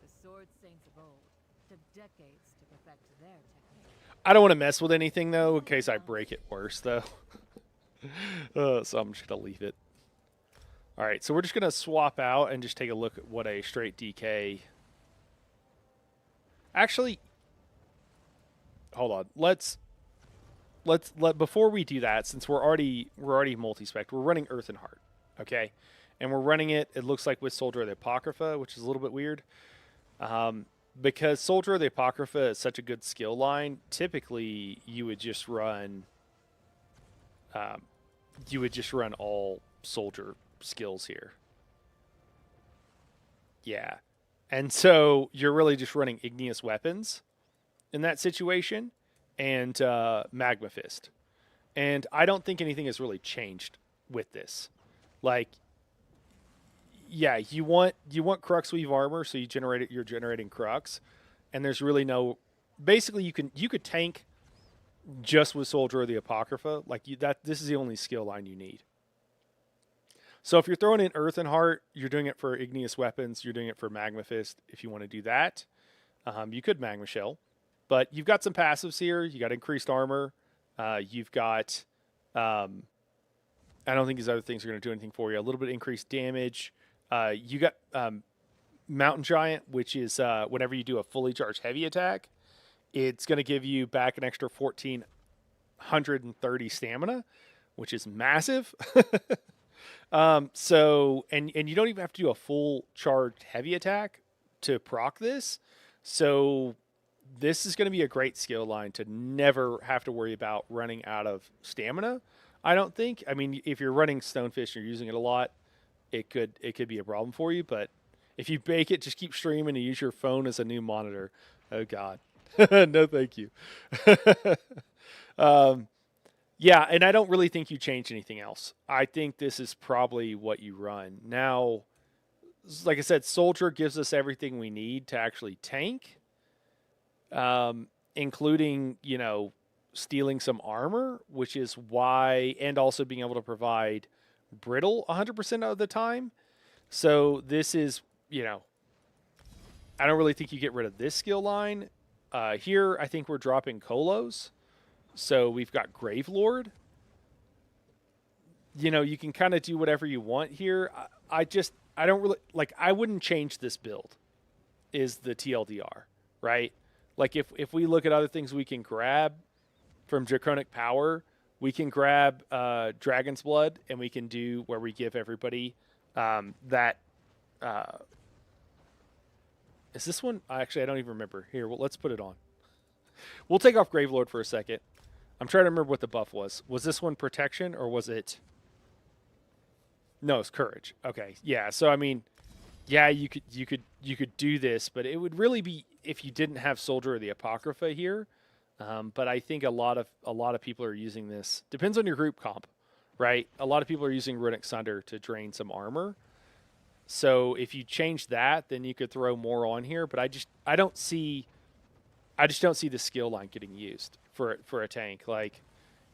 the sword saints of old, took decades to perfect their technique. I don't want to mess with anything though, in case I break it worse though. So I'm just gonna leave it. All right, so we're just gonna swap out and just take a look at what a straight DK. Actually, hold on. Let's before we do that, since we're already multi-spec, we're running Earthen Heart, okay, and we're running it. It looks like with Soldier of the Apocrypha, which is a little bit weird, because Soldier of the Apocrypha is such a good skill line. Typically, you would just run all Soldier skills here. Yeah, and so you're really just running Igneous Weapons in that situation, and Magma Fist. And I don't think anything has really changed with this. Like, yeah, you want Crux Weave armor, so you're generating Crux, and there's really no. Basically, you could tank just with Soldier of the Apocrypha. Like this is the only skill line you need. So if you're throwing in Earthen Heart, you're doing it for Igneous Weapons. You're doing it for Magma Fist. If you want to do that, you could Magma Shell. But you've got some passives here. You got increased armor. You've got, I don't think these other things are going to do anything for you. A little bit increased damage. You got Mountain Giant, which is whenever you do a fully charged heavy attack, it's going to give you back an extra 1,430 stamina, which is massive. So you don't even have to do a full charged heavy attack to proc this. So this is going to be a great skill line to never have to worry about running out of stamina. I don't think. I mean, if you're running Stonefish and you're using it a lot, it could be a problem for you. But if you bake it, just keep streaming and use your phone as a new monitor. Oh God, no, thank you. Yeah, and I don't really think you change anything else. I think this is probably what you run now. Like I said, Soldier gives us everything we need to actually tank. Including, stealing some armor, which is why, and also being able to provide brittle 100% of the time. So this is, I don't really think you get rid of this skill line. Here, I think we're dropping Kolos. So we've got Gravelord. You can kind of do whatever you want here. I don't really, I wouldn't change this build, is the TLDR, right? Like if we look at other things we can grab from Draconic Power, we can grab Dragon's Blood, and we can do where we give everybody that. Is this one? Actually, I don't even remember. Here, well, let's put it on. We'll take off Gravelord for a second. I'm trying to remember what the buff was. Was this one protection or was it? No, it's courage. Okay, yeah. So I mean, yeah, you could do this, but it would really be if you didn't have Soldier of the Apocrypha here. But I think a lot of people are using this. Depends on your group comp, right? A lot of people are using Runic Sunder to drain some armor. So if you change that, then you could throw more on here. But I just don't see the skill line getting used for a tank. Like,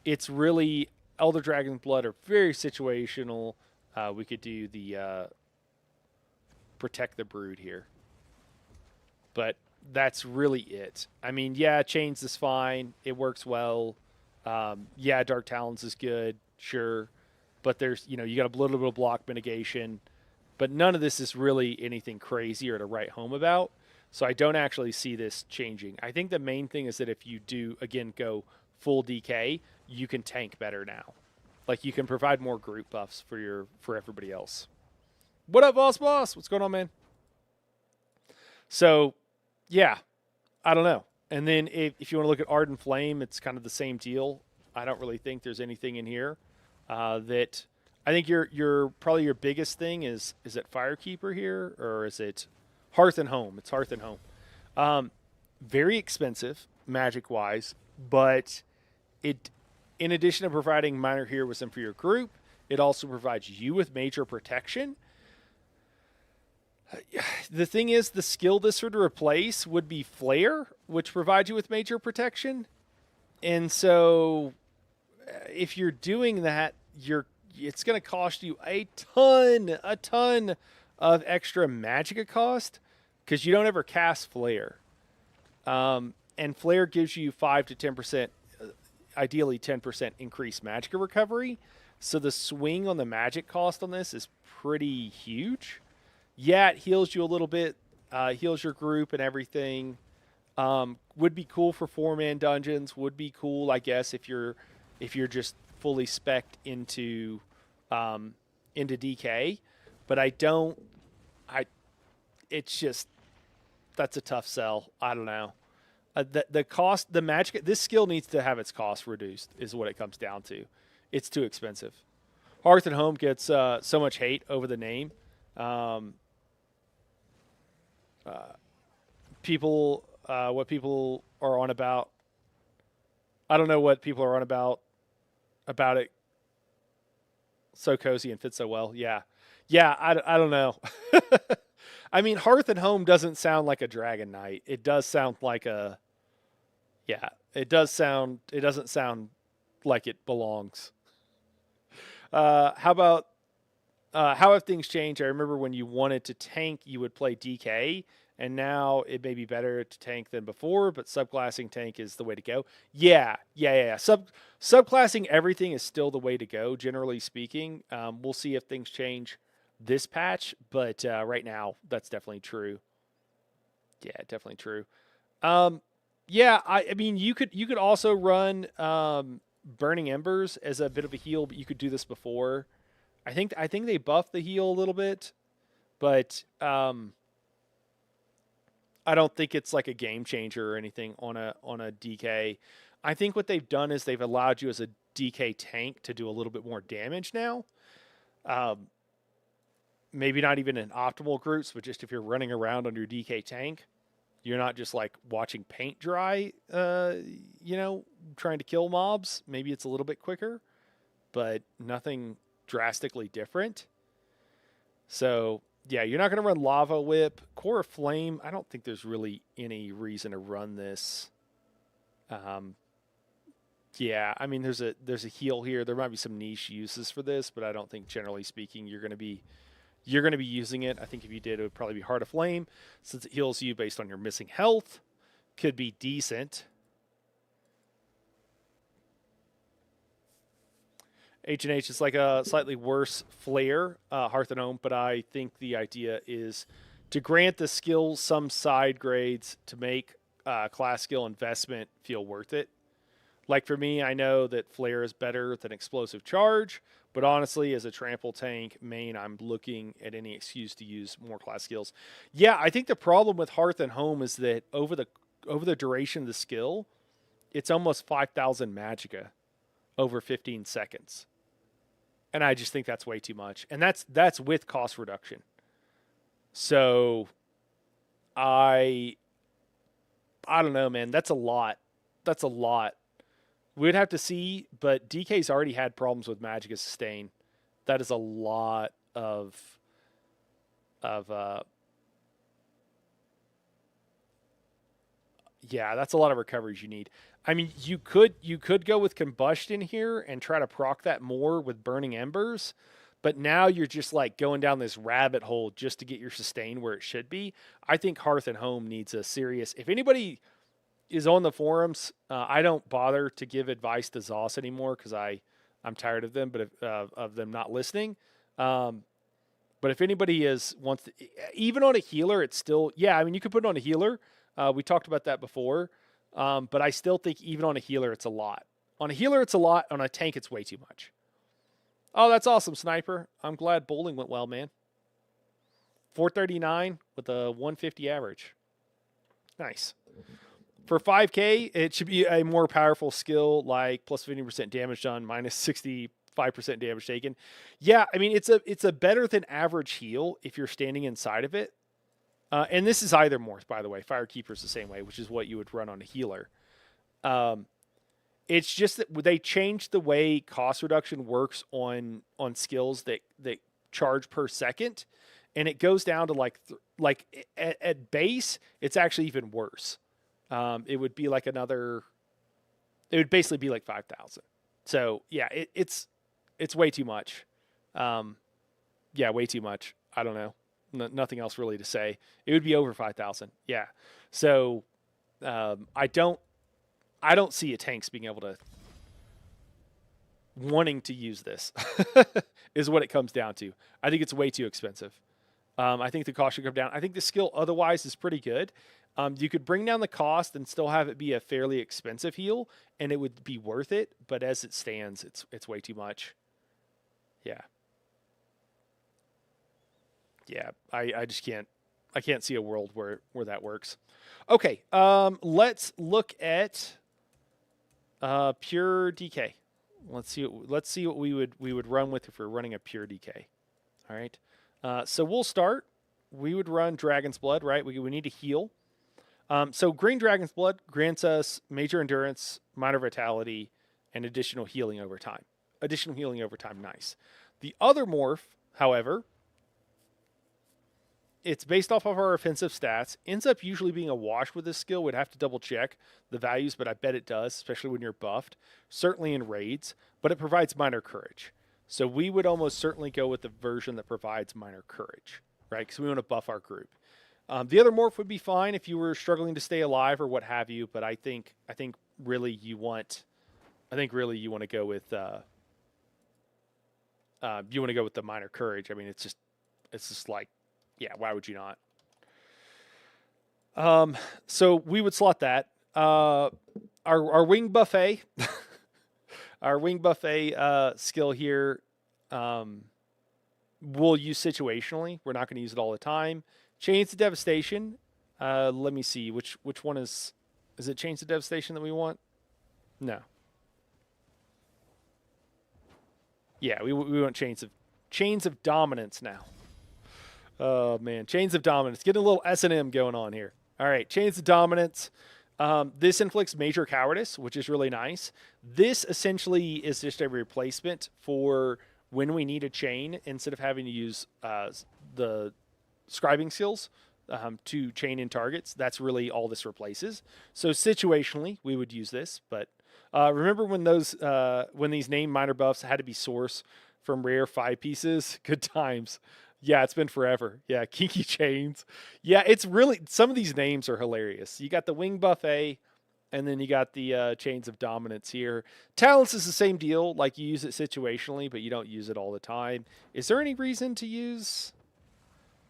it's really Elder Dragon's Blood are very situational. We could do the Protect the Brood here, but that's really it. I mean, yeah, Chains is fine. It works well. Yeah, Dark Talons is good, sure, but there's you got a little bit of block mitigation, but none of this is really anything crazy or to write home about. So I don't actually see this changing. I think the main thing is that if you do, again, go full DK, you can tank better now. Like, you can provide more group buffs for everybody else. What up, boss? What's going on, man? So, yeah, I don't know. And then if you want to look at Ardent Flame, it's kind of the same deal. I don't really think there's anything in here that I think your probably your biggest thing is it Firekeeper here, or is it Hearth and Home? It's Hearth and Home. Very expensive magic wise, but it, in addition to providing minor heroism for your group, it also provides you with major protection. The thing is, the skill this would replace would be Flare, which provides you with major protection. And so if you're doing that, it's going to cost you a ton of extra magicka cost because you don't ever cast Flare. And Flare gives you 5 to 10%, ideally 10% increased magicka recovery. So the swing on the magic cost on this is pretty huge. Yeah, it heals you a little bit, heals your group and everything. Would be cool for 4-man dungeons. Would be cool, I guess, if you're just fully spec'd into DK. But it's just, that's a tough sell. I don't know. The cost, the magic, this skill needs to have its cost reduced, is what it comes down to. It's too expensive. Hearth and Home gets so much hate over the name. What people are on about. I don't know what people are on about it. So cozy and fits so well. Yeah. I don't know. I mean, Hearth and Home doesn't sound like a Dragon Knight. It does sound like a. Yeah, it doesn't sound like it belongs. How have things changed? I remember when you wanted to tank, you would play DK, and now it may be better to tank than before, but subclassing tank is the way to go. Yeah. Subclassing everything is still the way to go, generally speaking. We'll see if things change this patch, but right now, that's definitely true. Yeah, definitely true. I mean, you could also run Burning Embers as a bit of a heal, but you could do this before. I think they buffed the heal a little bit, but I don't think it's like a game changer or anything on a DK. I think what they've done is they've allowed you as a DK tank to do a little bit more damage now. Maybe not even in optimal groups, but just if you're running around on your DK tank, you're not just like watching paint dry, trying to kill mobs. Maybe it's a little bit quicker, but nothing drastically different. So yeah, you're not going to run Lava Whip. Core of Flame, I don't think there's really any reason to run this. Yeah, I mean, there's a heal here. There might be some niche uses for this, but I don't think, generally speaking, you're going to be using it. I think if you did, it would probably be Heart of Flame, since it heals you based on your missing health. Could be decent. H&H is like a slightly worse Flare, Hearth and Home, but I think the idea is to grant the skill some side grades to make class skill investment feel worth it. Like for me, I know that Flare is better than Explosive Charge, but honestly, as a trample tank main, I'm looking at any excuse to use more class skills. Yeah, I think the problem with Hearth and Home is that over the duration of the skill, it's almost 5,000 magicka over 15 seconds. And I just think that's way too much. And that's with cost reduction. So I don't know, man. That's a lot. We'd have to see, but DK's already had problems with Magicka Sustain. That is a lot of that's a lot of recoveries you need. I mean, you could go with Combustion here and try to proc that more with Burning Embers, but now you're just like going down this rabbit hole just to get your sustain where it should be. I think Hearth and Home needs a serious. If anybody is on the forums, I don't bother to give advice to Zoss anymore because I'm tired of them, but of them not listening. But if anybody wants to, even on a healer, it's still, yeah, I mean, you could put it on a healer. We talked about that before. But I still think even on a healer, it's a lot. On a healer, it's a lot. On a tank, it's way too much. Oh, that's awesome, Sniper. I'm glad bowling went well, man. 439 with a 150 average. Nice. For 5K, it should be a more powerful skill like plus 50% damage done, minus 65% damage taken. Yeah, I mean, it's a better than average heal if you're standing inside of it. And this is either morph, by the way. Firekeeper's the same way, which is what you would run on a healer. It's just that they changed the way cost reduction works on skills that charge per second, and it goes down to like at base, it's actually even worse. It would be like another. It would basically be like 5,000. So yeah, it's way too much. Yeah, way too much. I don't know. Nothing else really to say. It would be over 5,000. Yeah. So I don't see a tanks being able to wanting to use this is what it comes down to. I think it's way too expensive. I think the cost should come down. I think the skill otherwise is pretty good. You could bring down the cost and still have it be a fairly expensive heal, and it would be worth it. But as it stands, it's way too much. Yeah. Yeah, I just can't. I can't see a world where that works. Okay, let's look at pure DK. Let's see what we would run with if we're running a pure DK. All right. So we'll start. We would run Dragon's Blood, right? We need to heal. So Green Dragon's Blood grants us major endurance, minor vitality, and additional healing over time. Additional healing over time, nice. The other morph, however, it's based off of our offensive stats. Ends up usually being a wash with this skill. We'd have to double check the values, but I bet it does, especially when you're buffed. Certainly in raids, but it provides minor courage. So we would almost certainly go with the version that provides minor courage, right? Because we want to buff our group. The other morph would be fine if you were struggling to stay alive or what have you. But I think really you want to go with the minor courage. I mean, it's just like, yeah, why would you not? So we would slot that. Our wing buffet, our wing buffet skill here, we'll use situationally. We're not going to use it all the time. Chains of Devastation. Let me see which one is it Chains of Devastation that we want? No. Yeah, we want Chains of Dominance now. Oh man, Chains of Dominance. Getting a little S&M going on here. All right, Chains of Dominance. This inflicts major cowardice, which is really nice. This essentially is just a replacement for when we need a chain instead of having to use the scribing skills to chain in targets. That's really all this replaces. So situationally, we would use this. But remember when these named minor buffs had to be sourced from rare 5 pieces? Good times. Yeah, it's been forever. Yeah, Kinky Chains. Yeah, it's really, some of these names are hilarious. You got the Wing Buffet, and then you got the Chains of Dominance here. Talents is the same deal. Like, you use it situationally, but you don't use it all the time. Is there any reason to use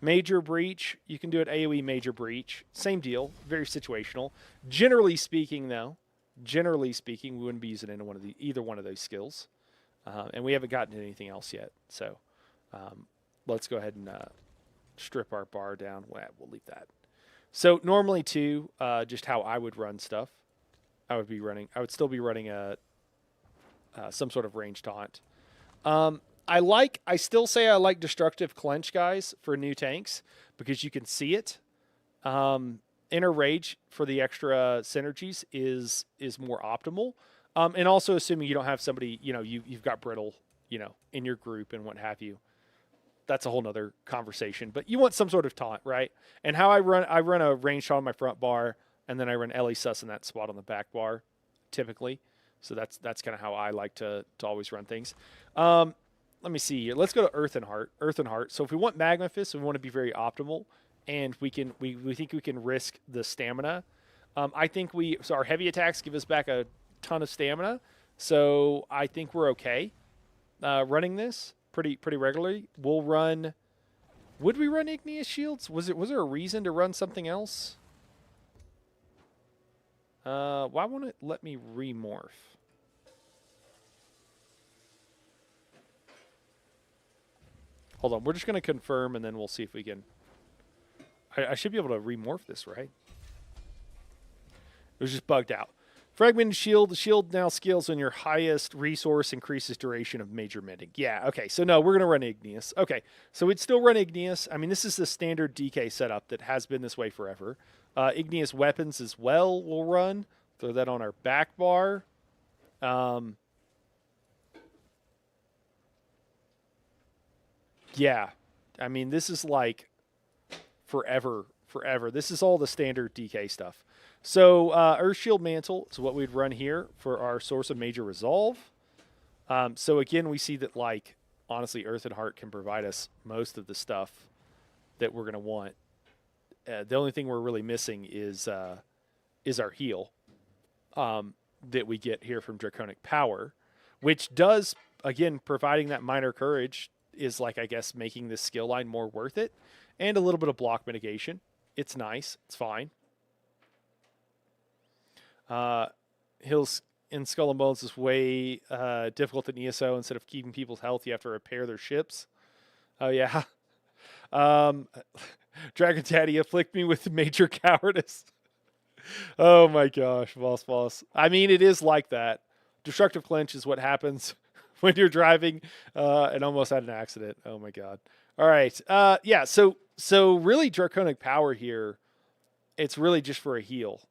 Major Breach? You can do it AoE Major Breach. Same deal. Very situational. Generally speaking, though, we wouldn't be using either one of those skills. And we haven't gotten to anything else yet. So, let's go ahead and strip our bar down. We'll leave that. So normally too, just how I would run stuff, I would still be running some sort of range taunt. I still say I like Destructive Clench, guys, for new tanks because you can see it. Inner Rage for the extra synergies is more optimal. And also assuming you don't have somebody, you've got Brittle, in your group and what have you. That's a whole nother conversation, but you want some sort of taunt, right? And how I run a range shot on my front bar, and then I run Ellie Sus in that spot on the back bar, typically. So that's kind of how I like to always run things. Let me see here. Let's go to Earth and Heart. So if we want Magma Fist, we want to be very optimal, and we think we can risk the stamina. I think so our heavy attacks give us back a ton of stamina, so I think we're okay running this pretty regularly. We'll run Would we run igneous shields? Was there a reason to run something else? Why won't it let me remorph? Hold on, we're just going to confirm and then we'll see if we can. I should be able to remorph this, right? It was just bugged out. Fragmented shield. The shield now scales when your highest resource increases duration of major mending. Yeah, okay. So no, we're going to run igneous. Okay, so we'd still run igneous. I mean, this is the standard DK setup that has been this way forever. Igneous weapons as well will run. Throw that on our back bar. Yeah, I mean, this is like forever. This is all the standard DK stuff. So Earth Shield Mantle is what we'd run here for our source of major resolve. So again, we see that, like, honestly, Earth and Heart can provide us most of the stuff that we're going to want. The only thing we're really missing is our heal that we get here from Draconic Power, which does, again, providing that minor courage is, like, I guess, making this skill line more worth it, and a little bit of block mitigation. It's nice. It's fine. Hills in Skull and Bones is way difficult than ESO. Instead of keeping people's health, you have to repair their ships. Oh, yeah. Dragon Daddy afflict me with major cowardice. Oh, my gosh, boss. I mean, it is like that. Destructive Clinch is what happens when you're driving and almost had an accident. Oh, my God. All right. Yeah, so really Draconic Power here, it's really just for a heal.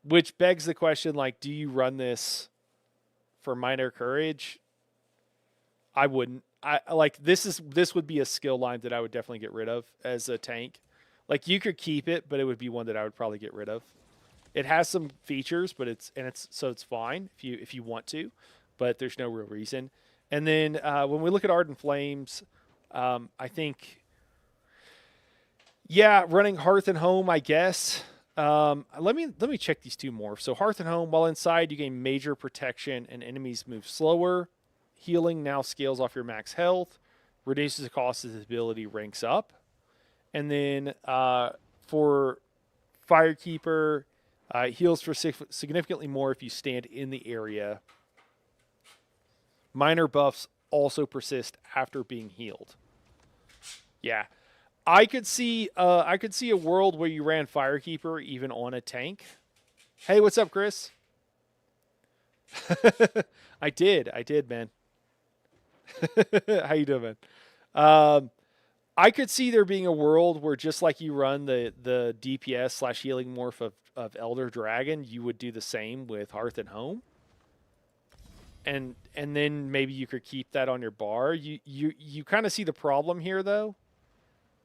Which begs the question, like, do you run this for minor courage? I wouldn't. This would be a skill line that I would definitely get rid of as a tank. Like, you could keep it, but it would be one that I would probably get rid of. It has some features, but it's fine if you want to, but there's no real reason. And then when we look at Ardent Flames, I think, yeah, running Hearth and Home, I guess. Let me check these two more. So Hearth and Home, while inside, you gain major protection and enemies move slower. Healing now scales off your max health, reduces the cost of the ability, ranks up. And then for Firekeeper, heals for significantly more if you stand in the area. Minor buffs also persist after being healed. Yeah. I could see a world where you ran Firekeeper even on a tank. Hey, what's up, Chris? I did, man. How you doing, man? I could see there being a world where, just like you run the DPS / healing morph of Elder Dragon, you would do the same with Hearth and Home. And then maybe you could keep that on your bar. You kind of see the problem here, though.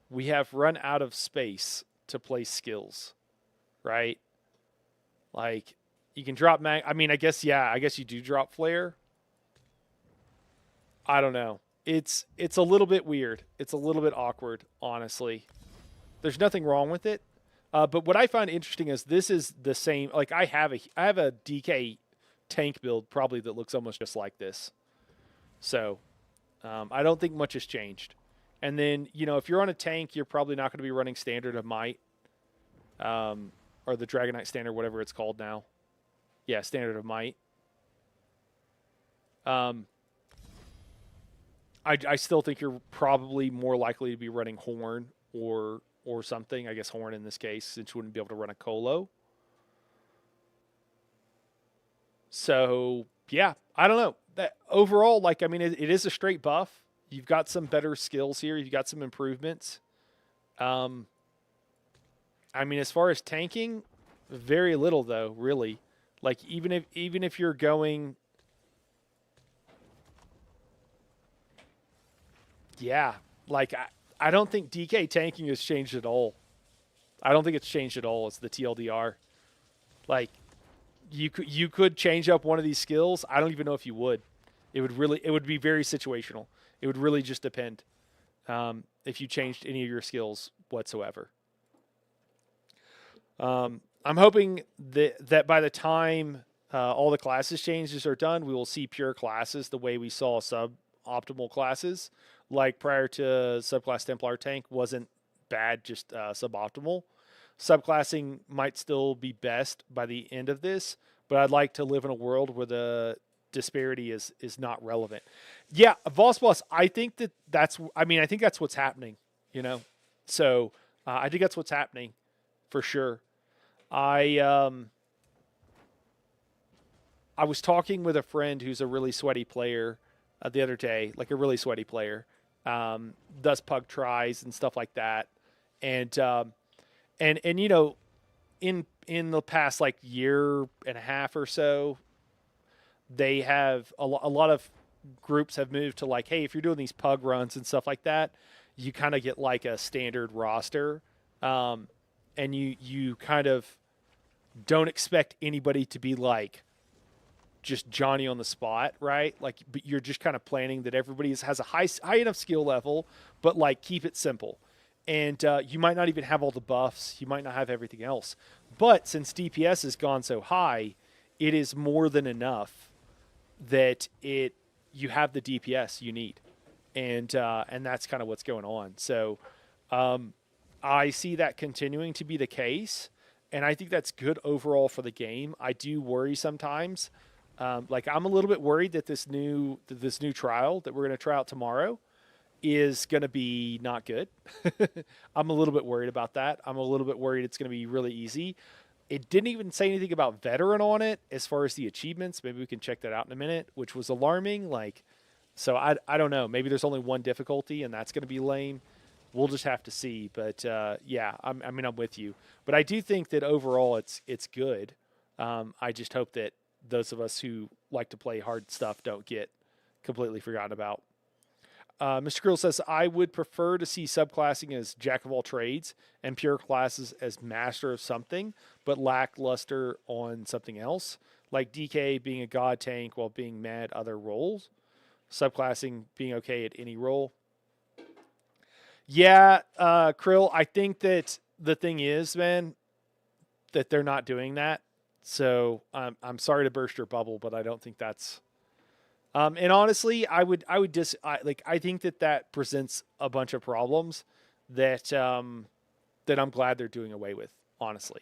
We have run out of space to place skills, right? Like, you can drop I mean, I guess you do drop Flare. I don't know. It's a little bit weird. It's a little bit awkward, honestly. There's nothing wrong with it. But what I find interesting is this is the same. Like, I have a DK tank build probably that looks almost just like this. So I don't think much has changed. And then, if you're on a tank, you're probably not going to be running Standard of Might, or the Dragonite Standard, whatever it's called now. Yeah, Standard of Might. I still think you're probably more likely to be running Horn or something. I guess Horn in this case, since you wouldn't be able to run a Colo. So, yeah, I don't know. That overall, like, I mean, it is a straight buff. You've got some better skills here. You've got some improvements. I mean, as far as tanking, very little though, really. Like, even if you're going, yeah, like I don't think DK tanking has changed at all. I don't think it's changed at all. It's the TLDR. Like, you could change up one of these skills. I don't even know if you would. It would be very situational. It would really just depend if you changed any of your skills whatsoever. I'm hoping that by the time all the classes changes are done, we will see pure classes the way we saw suboptimal classes, like prior to subclass Templar tank wasn't bad, just suboptimal. Subclassing might still be best by the end of this, but I'd like to live in a world where the disparity is not relevant. Yeah, Voss Plus, I think that's I think that's what's happening, you know. So I think that's what's happening for sure. I was talking with a friend who's a really sweaty player the other day, like a really sweaty player, does pug tries and stuff like that, and you know, in the past like year and a half or so, they have a lot of groups have moved to like, hey, if you're doing these pug runs and stuff like that, you kind of get like a standard roster, and you kind of don't expect anybody to be like just Johnny on the spot, right? Like, but you're just kind of planning that everybody has a high enough skill level, but like keep it simple. And you might not even have all the buffs. You might not have everything else. But since DPS has gone so high, it is more than enough that you have the DPS you need, and that's kind of what's going on. So I see that continuing to be the case, and I think that's good overall for the game. I do worry sometimes. Like I'm a little bit worried that this new trial that we're going to try out tomorrow is going to be not good. I'm a little bit worried about that. I'm a little bit worried it's going to be really easy. It didn't even say anything about veteran on it as far as the achievements. Maybe we can check that out in a minute, which was alarming. Like, so I don't know. Maybe there's only one difficulty and that's going to be lame. We'll just have to see. But yeah, I'm with you. But I do think that overall it's good. I just hope that those of us who like to play hard stuff don't get completely forgotten about. Mr. Grill says, I would prefer to see subclassing as jack of all trades and pure classes as master of something, but lackluster on something else, like DK being a god tank while being mad other roles, subclassing being okay at any role. Yeah, Krill, I think that the thing is, man, that they're not doing that. So I'm sorry to burst your bubble, but I don't think that's. And honestly, I think that presents a bunch of problems that I'm glad they're doing away with, honestly,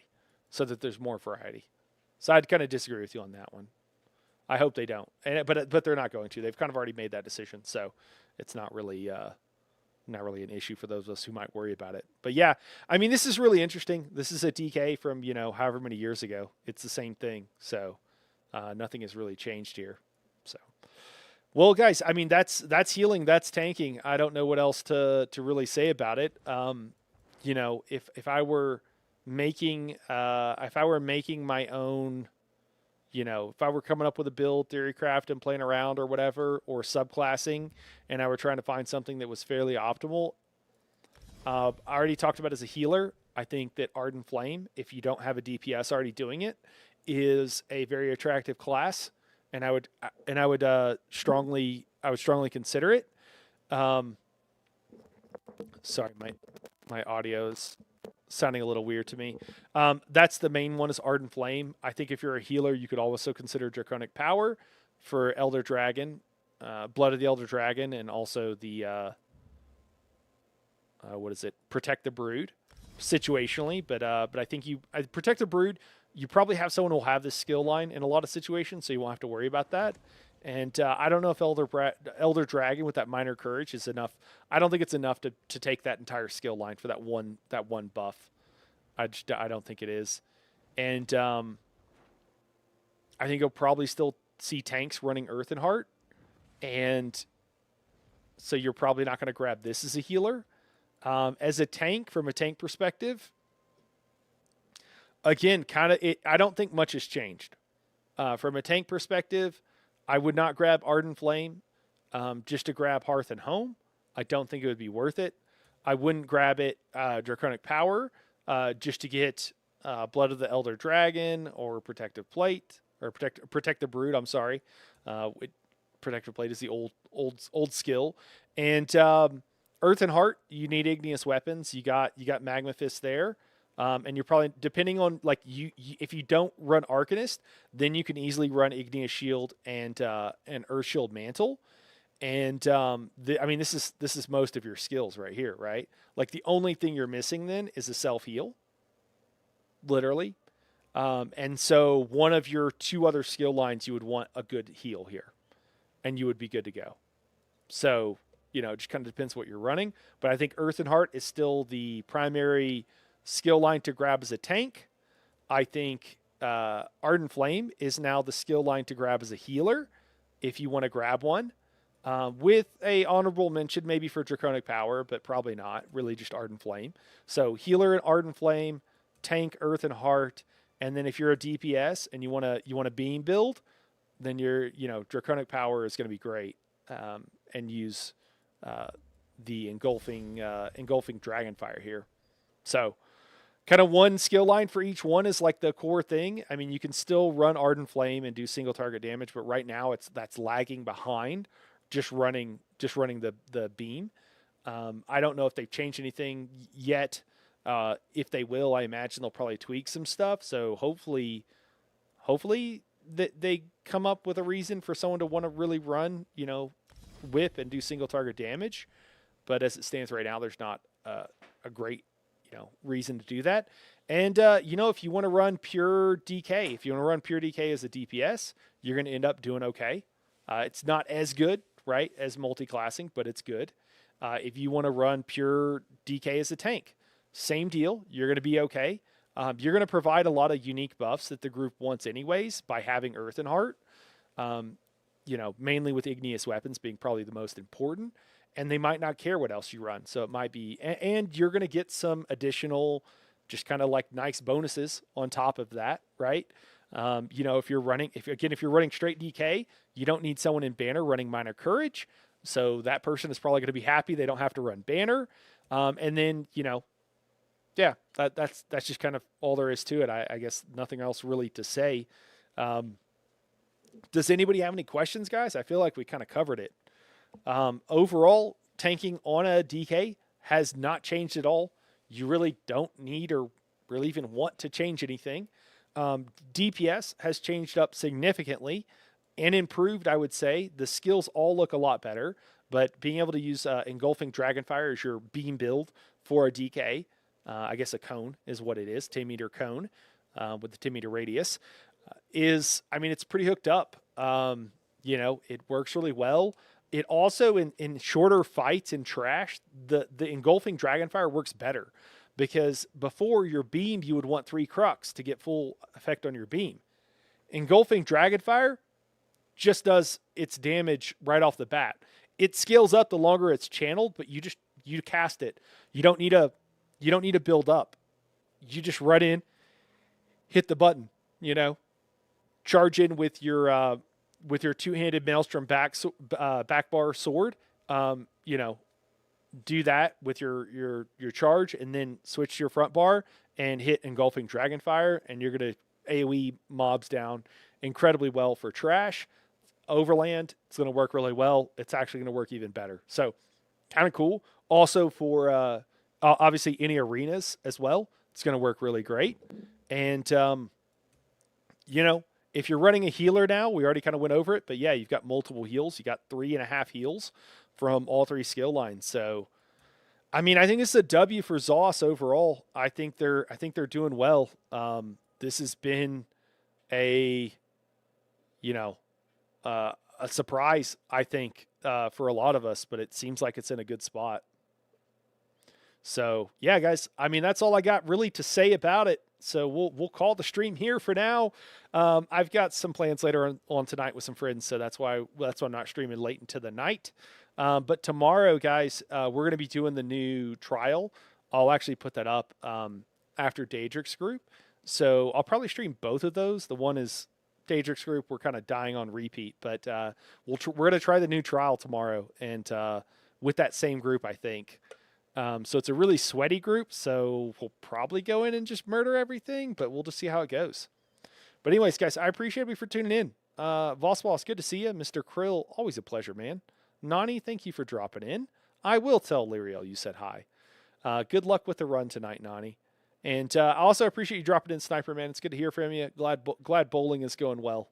so that there's more variety. So I'd kind of disagree with you on that one. I hope they don't, but they're not going to. They've kind of already made that decision, so it's not really an issue for those of us who might worry about it. But yeah, I mean, this is really interesting. This is a DK from however many years ago. It's the same thing, so nothing has really changed here. So, well, guys, I mean that's healing, that's tanking. I don't know what else to really say about it. If I were making my own, if I were coming up with a build, theorycraft, and playing around or whatever, or subclassing, and I were trying to find something that was fairly optimal, I already talked about as a healer. I think that Ardent Flame, if you don't have a DPS already doing it, is a very attractive class, and I would strongly consider it. Sorry, my audio is sounding a little weird to me. That's the main one, is Ardent Flame. I think if you're a healer, you could also consider Draconic Power for Elder Dragon, Blood of the Elder Dragon, and also the Protect the Brood, situationally. But I think Protect the Brood, you probably have someone who will have this skill line in a lot of situations, so you won't have to worry about that. And I don't know if Elder Dragon with that minor courage is enough. I don't think it's enough to take that entire skill line for that one buff. I don't think it is. And I think you'll probably still see tanks running Earth and Heart. And so you're probably not going to grab this as a healer. As a tank, from a tank perspective, again, I don't think much has changed. From a tank perspective, I would not grab Ardent Flame just to grab Hearth and Home. I don't think it would be worth it. I wouldn't grab it Draconic Power just to get Blood of the Elder Dragon or Protective Plate, or Protect the Brood. I'm sorry. Protective Plate is the old skill. And Earth and Heart, you need igneous weapons. You got Magma Fist there. And you're probably, depending on, like, if you don't run Arcanist, then you can easily run Igneous Shield and Earth Shield Mantle. And I mean, this is most of your skills right here, right? Like the only thing you're missing then is a self heal, literally. And so one of your two other skill lines, you would want a good heal here, and you would be good to go. So it just kind of depends what you're running. But I think Earth and Heart is still the primary skill line to grab as a tank. I think Ardent Flame is now the skill line to grab as a healer, if you want to grab one. With a honorable mention maybe for Draconic Power, but probably not. Really just Ardent Flame. So healer and Ardent Flame, tank Earth and Heart, and then if you're a DPS and you want to beam build, then Draconic Power is going to be great, and use the engulfing Dragonfire here. So kind of one skill line for each one is like the core thing. I mean, you can still run Ardent Flame and do single target damage, but right now that's lagging behind just running the beam. I don't know if they've changed anything yet. If they will, I imagine they'll probably tweak some stuff. So hopefully they come up with a reason for someone to want to really run, whip and do single target damage. But as it stands right now, there's not a great, reason to do that. And, if you want to run pure DK, as a DPS, you're going to end up doing okay. It's not as good, right, as multi-classing, but it's good. If you want to run pure DK as a tank, same deal. You're going to be okay. You're going to provide a lot of unique buffs that the group wants anyways by having Earth and Heart, mainly with igneous weapons being probably the most important. And they might not care what else you run. So it might be, and you're going to get some additional, just kind of like nice bonuses on top of that, right? If you're running straight DK, you don't need someone in Banner running Minor Courage. So that person is probably going to be happy they don't have to run Banner. And then, that's just kind of all there is to it. I guess nothing else really to say. Does anybody have any questions, guys? I feel like we kind of covered it. Overall, tanking on a DK has not changed at all. You really don't need or really even want to change anything. DPS has changed up significantly and improved, I would say. The skills all look a lot better, but being able to use Engulfing Dragonfire as your beam build for a DK, I guess a cone is what it is, 10 meter cone with the 10 meter radius, it's pretty hooked up. It works really well. It also, in shorter fights in trash, the Engulfing Dragonfire works better, because before your beam, you would want 3 Crux to get full effect on your beam. Engulfing Dragonfire just does its damage right off the bat. It scales up the longer it's channeled, but you cast it. You don't need to build up. You just run in, hit the button, charge in with your two-handed Maelstrom backbar sword, do that with your charge, and then switch to your front bar and hit Engulfing Dragonfire, and you're going to AoE mobs down incredibly well for trash. Overland, it's going to work really well. It's actually going to work even better. So kind of cool. Also for obviously any arenas as well, it's going to work really great. And, if you're running a healer now, we already kind of went over it, but yeah, you've got multiple heals. You got 3.5 heals from all 3 skill lines. So, I think it's a W for ZOS overall. I think they're doing well. This has been a surprise, I think, for a lot of us, but it seems like it's in a good spot. So yeah, guys, that's all I got really to say about it. So we'll call the stream here for now. I've got some plans later on tonight with some friends, so that's why I'm not streaming late into the night. But tomorrow, guys, we're going to be doing the new trial. I'll actually put that up after Daedric's group. So I'll probably stream both of those. The one is Daedric's group. We're kind of dying on repeat, but we're going to try the new trial tomorrow, and with that same group, I think. So it's a really sweaty group, so we'll probably go in and just murder everything, but we'll just see how it goes. But anyways, guys, I appreciate you for tuning in. Vosswall, good to see you. Mr. Krill, always a pleasure, man. Nani, thank you for dropping in. I will tell Lyriel you said hi. Good luck with the run tonight, Nani. And I also appreciate you dropping in, Sniper, man. It's good to hear from you. Glad bowling is going well.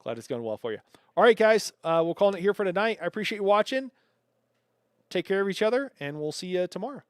Glad it's going well for you. All right, guys. We'll call it here for tonight. I appreciate you watching. Take care of each other, and we'll see you tomorrow.